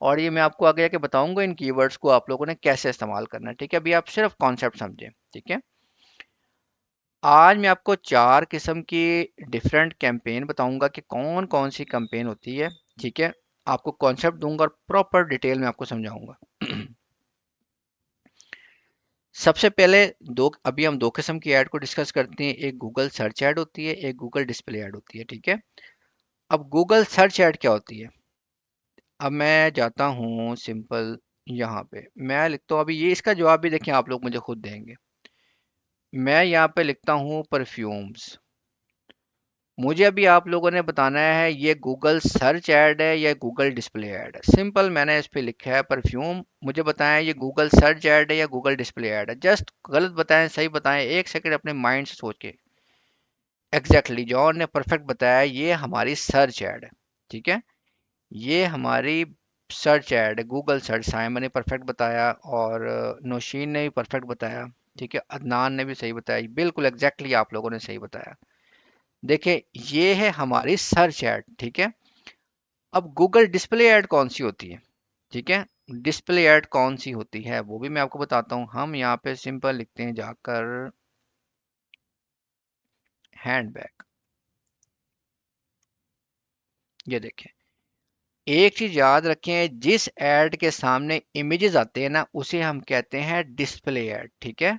और ये मैं आपको आगे जाके बताऊंगा इन कीवर्ड्स को आप लोगों ने कैसे इस्तेमाल करना है। ठीक है, अभी आप सिर्फ कॉन्सेप्ट समझें। ठीक है, आज मैं आपको 4 किस्म की डिफरेंट कैंपेन बताऊंगा कि कौन कौन सी कैंपेन होती है। ठीक है, आपको कॉन्सेप्ट दूंगा और प्रॉपर डिटेल में आपको समझाऊंगा। सबसे पहले अभी हम दो किस्म की ऐड को डिस्कस करते हैं। एक गूगल सर्च ऐड होती है, एक गूगल डिस्प्ले ऐड होती है। ठीक है, अब गूगल सर्च ऐड क्या होती है? अब मैं जाता हूँ सिंपल, यहाँ पे मैं लिखता हूँ, अभी ये इसका जवाब भी देखें आप लोग मुझे खुद देंगे। मैं यहाँ पे लिखता हूँ परफ्यूम्स। मुझे अभी आप लोगों ने बताना है ये गूगल सर्च ऐड है या गूगल डिस्प्ले ऐड है। सिंपल, मैंने इस पे लिखा है परफ्यूम। मुझे बताएं ये गूगल सर्च ऐड है या गूगल डिस्प्ले ऐड है। जस्ट गलत बताएं सही बताएं, एक सेकंड अपने माइंड से सोच के। एग्जैक्टली जॉन ने परफेक्ट बताया, ये हमारी सर्च ऐड है। ठीक है, ये हमारी सर्च ऐड है, गूगल सर्च। साइमन ने परफेक्ट बताया और नौशीन ने भी परफेक्ट बताया। ठीक है, अदनान ने भी सही बताया, बिल्कुल एग्जैक्टली आप लोगों ने सही बताया। देखिए, ये है हमारी सर्च ऐड। ठीक है, अब गूगल डिस्प्ले ऐड कौन सी होती है? ठीक है, डिस्प्ले ऐड कौन सी होती है वो भी मैं आपको बताता हूँ। हम यहाँ पे सिंपल लिखते हैं जाकर हैंडबैग। ये देखें, एक चीज याद रखें, जिस ऐड के सामने इमेजेस आते हैं ना उसे हम कहते हैं डिस्प्ले ऐड। ठीक है,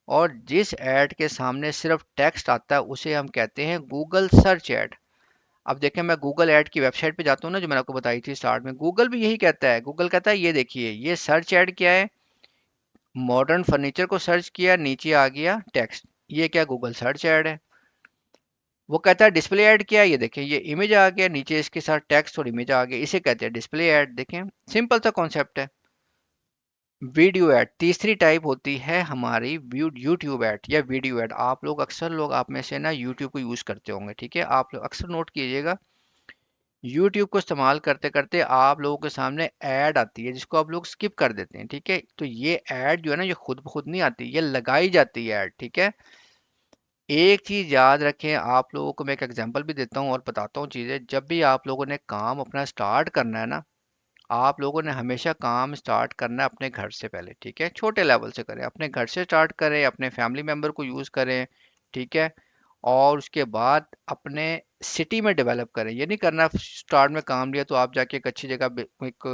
और जिस ऐड के सामने सिर्फ टेक्स्ट आता है उसे हम कहते हैं गूगल सर्च ऐड। अब देखें, मैं गूगल ऐड की वेबसाइट पे जाता हूँ ना, जो मैंने आपको बताई थी स्टार्ट में, गूगल भी यही कहता है। गूगल कहता है ये देखिए, ये सर्च ऐड क्या है, मॉडर्न फर्नीचर को सर्च किया, नीचे आ गया टेक्स्ट, ये क्या गूगल सर्च ऐड है। वो कहता है डिस्प्ले ऐड क्या है, ये देखें ये इमेज आ गया, नीचे इसके साथ टेक्स्ट और इमेज आ गया, इसे कहते हैं डिस्प्ले ऐड। देखें, सिंपल सा कॉन्सेप्ट है। वीडियो ऐड तीसरी टाइप होती है हमारी, यूट्यूब ऐड या वीडियो ऐड। आप लोग अक्सर लोग आप में से ना यूट्यूब को यूज़ करते होंगे। ठीक है, आप लोग अक्सर नोट कीजिएगा, यूट्यूब को इस्तेमाल करते करते आप लोगों के सामने ऐड आती है जिसको आप लोग स्किप कर देते हैं। ठीक है, तो ये ऐड जो है ना, ये खुद ब खुद नहीं आती, ये लगाई जाती है ऐड। ठीक है, एक चीज़ याद रखें, आप लोगों को मैं एक एग्जांपल भी देता हूँ और बताता हूँ चीज़ें। जब भी आप लोगों ने काम अपना स्टार्ट करना है ना, आप लोगों ने हमेशा काम स्टार्ट करना है अपने घर से पहले। ठीक है, छोटे लेवल से करें, अपने घर से स्टार्ट करें, अपने फैमिली मेम्बर को यूज़ करें। ठीक है, और उसके बाद अपने सिटी में डेवलप करें। ये नहीं करना स्टार्ट में काम लिया तो आप जाके एक अच्छी जगह एक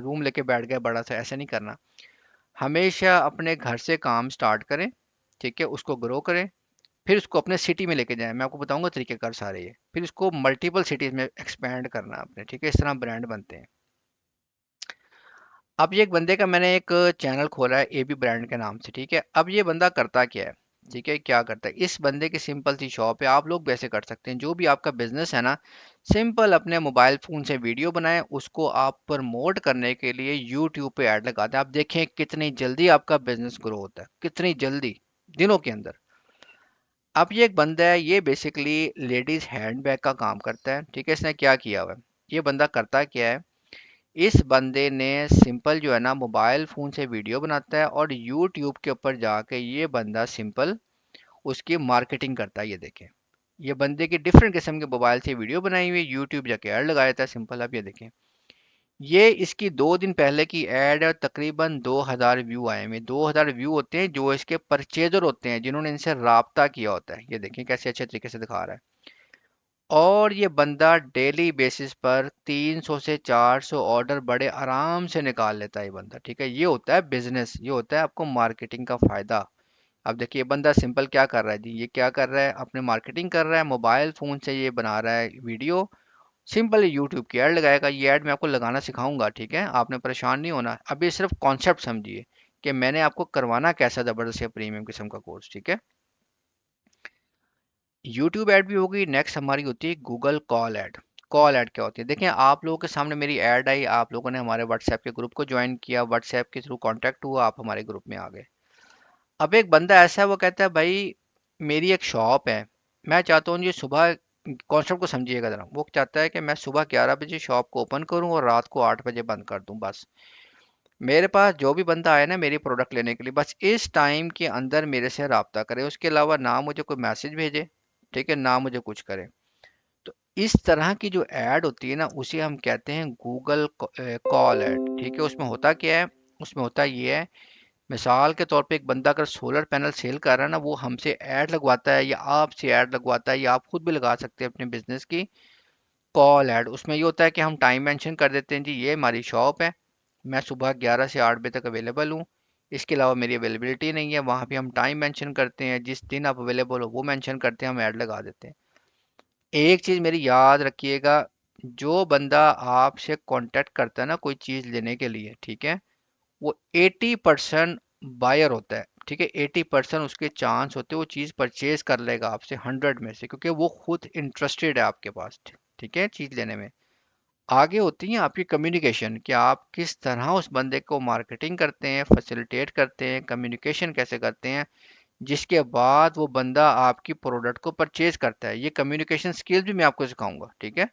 रूम लेके बैठ गए बड़ा सा, ऐसा नहीं करना। हमेशा अपने घर से काम स्टार्ट करें। ठीक है, उसको ग्रो करें, फिर उसको अपने सिटी में लेके जाएं। मैं आपको बताऊंगा तरीकेकार सारे ये, फिर इसको मल्टीपल सिटीज में एक्सपैंड करना आपने। ठीक है, इस तरह ब्रांड बनते हैं। अब ये एक बंदे का मैंने एक चैनल खोला है एबी ब्रांड के नाम से। ठीक है, अब ये बंदा करता क्या है? ठीक है, क्या करता है, इस बंदे की सिंपल सी शॉप है। आप लोग वैसे कर सकते हैं, जो भी आपका बिजनेस है ना, सिंपल अपने मोबाइल फोन से वीडियो बनाएं, उसको आप प्रमोट करने के लिए यूट्यूब पे ऐड लगाते हैं। आप देखें कितनी जल्दी आपका बिजनेस ग्रो होता है, कितनी जल्दी, दिनों के अंदर। अब ये एक बंदा है, ये बेसिकली लेडीज हैंडबैग का काम करता है। ठीक है, इसने क्या किया हुआ है, ये बंदा करता क्या है, इस बंदे ने सिंपल जो है ना मोबाइल फ़ोन से वीडियो बनाता है और यूट्यूब के ऊपर जाके ये बंदा सिंपल उसकी मार्केटिंग करता है। ये देखें, ये बंदे की डिफरेंट किस्म के मोबाइल से वीडियो बनाई हुई है, यूट्यूब जाके ऐड लगा देता है सिंपल। आप ये देखें, ये इसकी 2 दिन पहले की ऐड है, तकरीबन 2000 व्यू आए हुए। 2000 व्यू होते हैं जो इसके परचेजर होते हैं, जिन्होंने इनसे राब्ता किया होता है। ये देखें कैसे अच्छे तरीके से दिखा रहा है। और ये बंदा डेली बेसिस पर 300 से 400 ऑर्डर बड़े आराम से निकाल लेता है ये बंदा। ठीक है, ये होता है बिजनेस, ये होता है आपको मार्केटिंग का फायदा। अब देखिए, ये बंदा सिंपल क्या कर रहा है जी, ये क्या कर रहा है, अपने मार्केटिंग कर रहा है, मोबाइल फोन से ये बना रहा है वीडियो। सिंपल यूट्यूब की ऐड लगाएगा, ये ऐड मैं आपको लगाना सिखाऊंगा। ठीक है, आपने परेशान नहीं होना, अभी सिर्फ कॉन्सेप्ट समझिए कि मैंने आपको करवाना कैसा जबरदस्त प्रीमियम किस्म का कोर्स। ठीक है, यूट्यूब ऐड भी होगी, नेक्स्ट हमारी होती है Google call add. Call add क्या होती है? देखें, आप लोगों के सामने मेरी ऐड आई, आप लोगों ने हमारे व्हाट्सएप के ग्रुप को ज्वाइन किया, व्हाट्सएप के थ्रू कांटेक्ट हुआ, आप हमारे ग्रुप में आ गए। अब एक बंदा ऐसा है, वो कहता है भाई मेरी एक शॉप है, मैं चाहता हूँ जी सुबह कॉन्सेप्ट को समझिएगा ज़रा। वो चाहता है कि मैं सुबह 11 बजे शॉप को ओपन करूं और रात को 8 बजे बंद कर दूं बस। मेरे पास जो भी बंदा आए ना मेरी प्रोडक्ट लेने के लिए, बस इस टाइम के अंदर मेरे से रब्ता करे, उसके अलावा ना मुझे कोई मैसेज भेजे, ठीक है, ना मुझे कुछ करे। तो इस तरह की जो ऐड होती है ना उसे हम कहते हैं गूगल कॉल ऐड, ठीक है। उसमें होता क्या है, उसमें होता ये है, मिसाल के तौर पे एक बंदा अगर सोलर पैनल सेल कर रहा है ना, वो हमसे ऐड लगवाता है या आपसे ऐड लगवाता है या आप खुद भी लगा सकते हैं अपने बिजनेस की कॉल ऐड। उसमें ये होता है कि हम टाइम मेंशन कर देते हैं, जी ये हमारी शॉप है, मैं सुबह 11 से 8 बजे तक अवेलेबल हूँ, इसके अलावा मेरी अवेलेबिलिटी नहीं है। वहाँ पे हम टाइम मेंशन करते हैं, जिस दिन आप अवेलेबल हो वो मेंशन करते हैं, हम ऐड लगा देते हैं। एक चीज़ मेरी याद रखिएगा, जो बंदा आपसे कांटेक्ट करता है ना कोई चीज़ लेने के लिए, ठीक है, वो 80% बायर होता है, ठीक है। 80% उसके चांस होते हैं वो चीज़ परचेज कर लेगा आपसे 100 में से, क्योंकि वो खुद इंटरेस्टेड है आपके पास, ठीक है, चीज़ लेने में। आगे होती है आपकी कम्युनिकेशन, कि आप किस तरह उस बंदे को मार्केटिंग करते हैं, फैसिलिटेट करते हैं, कम्युनिकेशन कैसे करते हैं, जिसके बाद वो बंदा आपकी प्रोडक्ट को परचेज करता है। ये कम्युनिकेशन स्किल्स भी मैं आपको सिखाऊंगा, ठीक है।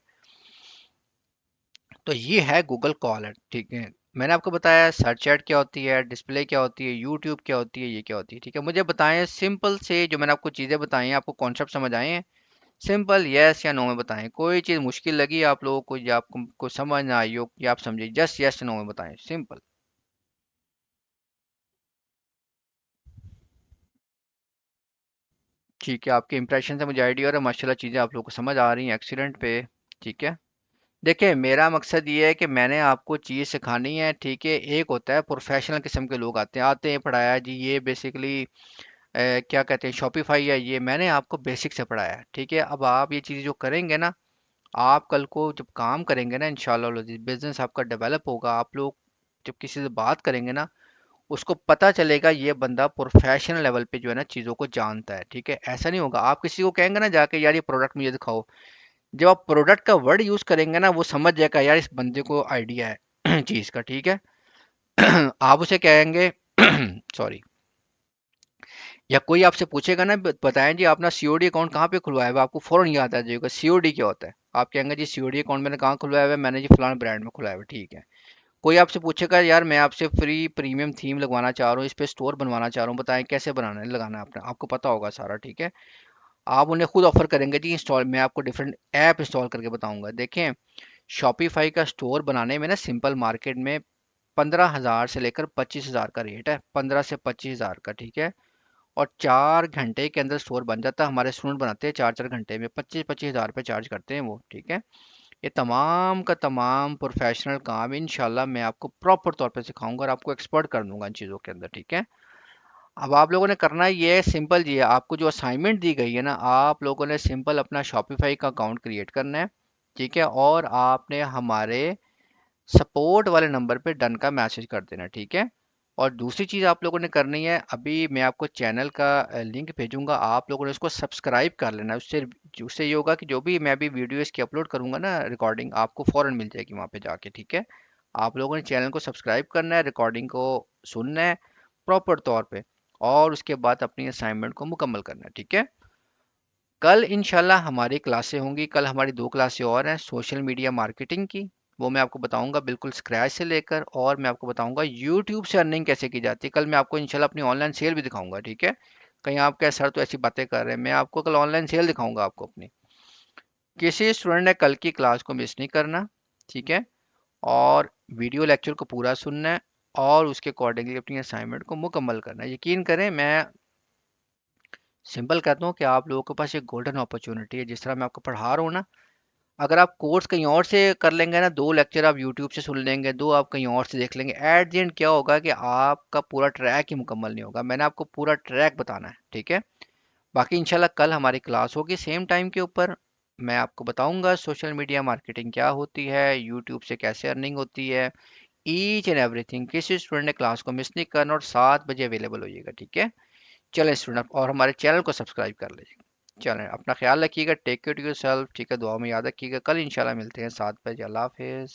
तो ये है गूगल कॉलर, ठीक है। मैंने आपको बताया सर्च एड क्या होती है, डिस्प्ले क्या होती है, यूट्यूब क्या होती है, ये क्या होती है, ठीक है। मुझे बताएं सिंपल से, जो मैंने आपको चीज़ें बताई हैं, आपको कॉन्सेप्ट समझ आए हैं? सिंपल यस या नो में बताएं। कोई चीज़ मुश्किल लगी आप लोगों को या आपको समझ ना आई हो या आप समझे, जस्ट यस नो में बताएं, सिंपल। ठीक है, आपके इंप्रेशन से मुझे आइडिया हो रहा है, माशाल्लाह चीज़ें आप लोगों को समझ आ रही हैं, एक्सीलेंट पे। ठीक है, देखिए मेरा मकसद ये है कि मैंने आपको चीज़ सिखानी है, ठीक है। एक होता है प्रोफेशनल किस्म के लोग आते हैं पढ़ाया जी, ये बेसिकली क्या कहते हैं शॉपिफाई है, ये मैंने आपको बेसिक से पढ़ाया है, ठीक है। अब आप ये चीज़ जो करेंगे ना, आप कल को जब काम करेंगे ना इंशाल्लाह बिजनेस आपका डेवलप होगा, आप लोग जब किसी से बात करेंगे ना, उसको पता चलेगा ये बंदा प्रोफेशनल लेवल पे जो है ना चीज़ों को जानता है, ठीक है। ऐसा नहीं होगा आप किसी को कहेंगे ना जाके यार ये प्रोडक्ट मुझे दिखाओ, जब आप प्रोडक्ट का वर्ड यूज़ करेंगे ना वो समझ जाएगा यार इस बंदे को आइडिया है चीज़ का, ठीक है। आप उसे कहेंगे सॉरी, या कोई आपसे पूछेगा ना बताएं जी आपने सीओडी अकाउंट कहाँ पे खुलवाया हुआ है?" आपको फौरन याद आ जाएगा सीओडी क्या होता है। आप कहेंगे जी सीओडी अकाउंट मैंने कहाँ खुलवाया हुआ है, मैंने जी फलाना ब्रांड में खुलवाया हुआ है, ठीक है। कोई आपसे पूछेगा यार मैं आपसे फ्री प्रीमियम थीम लगवाना चाह रहा हूँ, इस पे स्टोर बनवाना चाह रहा हूँ, बताएं कैसे बनाना है, लगाना है आपने, आपको पता होगा सारा, ठीक है। आप उन्हें खुद ऑफर करेंगे जी इंस्टॉल, मैं आपको डिफरेंट ऐप इंस्टॉल करके बताऊंगा। देखें, शॉपिफाई का स्टोर बनाने में ना सिंपल मार्केट में 15,000 से लेकर 25,000 का रेट है, 15 से 25,000 का, ठीक है। और 4 घंटे के अंदर स्टोर बन जाता है, हमारे स्टूडेंट बनाते हैं 4-4 घंटे में, 25-25 हज़ार रुपये चार्ज करते हैं वो, ठीक है। ये तमाम का तमाम प्रोफेशनल काम इंशाल्लाह मैं आपको प्रॉपर तौर पे सिखाऊंगा और आपको एक्सपर्ट कर दूंगा इन चीज़ों के अंदर, ठीक है। अब आप लोगों ने करना ये है, सिंपल जी है, आपको जो असाइनमेंट दी गई है ना, आप लोगों ने सिंपल अपना शॉपिफाई का अकाउंट क्रिएट करना है, ठीक है। और आपने हमारे सपोर्ट वाले नंबर पे डन का मैसेज कर देना, ठीक है। और दूसरी चीज़ आप लोगों ने करनी है, अभी मैं आपको चैनल का लिंक भेजूंगा, आप लोगों ने उसको सब्सक्राइब कर लेना है। उससे उससे ये होगा कि जो भी मैं अभी वीडियो इसकी अपलोड करूंगा ना रिकॉर्डिंग, आपको फ़ौरन मिल जाएगी वहाँ पे जाके, ठीक है। आप लोगों ने चैनल को सब्सक्राइब करना है, रिकॉर्डिंग को सुनना है प्रॉपर तौर पे, और उसके बाद अपनी असाइनमेंट को मुकम्मल करना है, ठीक है। कल इंशाल्लाह हमारी क्लासें होंगी, कल हमारी 2 क्लासें और हैं सोशल मीडिया मार्केटिंग की, वो मैं आपको बताऊंगा बिल्कुल स्क्रैच से लेकर, और मैं आपको बताऊंगा यूट्यूब से अर्निंग कैसे की जाती है। कल मैं आपको इंशाल्लाह अपनी ऑनलाइन सेल भी दिखाऊंगा, ठीक है। कहीं आप क्या सर तो ऐसी बातें कर रहे हैं, मैं आपको कल ऑनलाइन सेल दिखाऊंगा आपको अपनी। किसी स्टूडेंट ने कल की क्लास को मिस नहीं करना, ठीक है। और वीडियो लेक्चर को पूरा सुनना है और उसके अकॉर्डिंगली अपनी असाइनमेंट को मुकम्मल करना है। यकीन करें, मैं सिंपल कहता हूँ कि आप लोगों के पास एक गोल्डन अपॉर्चुनिटी है, जिस तरह मैं आपको पढ़ा रहा हूँ ना, अगर आप कोर्स कहीं और से कर लेंगे ना, 2 लेक्चर आप यूट्यूब से सुन लेंगे, 2 आप कहीं और से देख लेंगे, एट द एंड क्या होगा कि आपका पूरा ट्रैक ही मुकम्मल नहीं होगा। मैंने आपको पूरा ट्रैक बताना है, ठीक है। बाकी इंशाल्लाह कल हमारी क्लास होगी सेम टाइम के ऊपर, मैं आपको बताऊंगा सोशल मीडिया मार्केटिंग क्या होती है, यूट्यूब से कैसे अर्निंग होती है, ईच एंड एवरीथिंग। किसी स्टूडेंट ने क्लास को मिस नहीं करना और 7 बजे अवेलेबल होइएगा, ठीक है। चलें स्टूडेंट, और हमारे चैनल को सब्सक्राइब कर लीजिए। चलें, अपना ख्याल रखिएगा, take care to your self, ठीक है, दुआ में याद रखिएगा। कल इंशाल्लाह मिलते हैं 7 बजे। अल्लाह हाफिज़।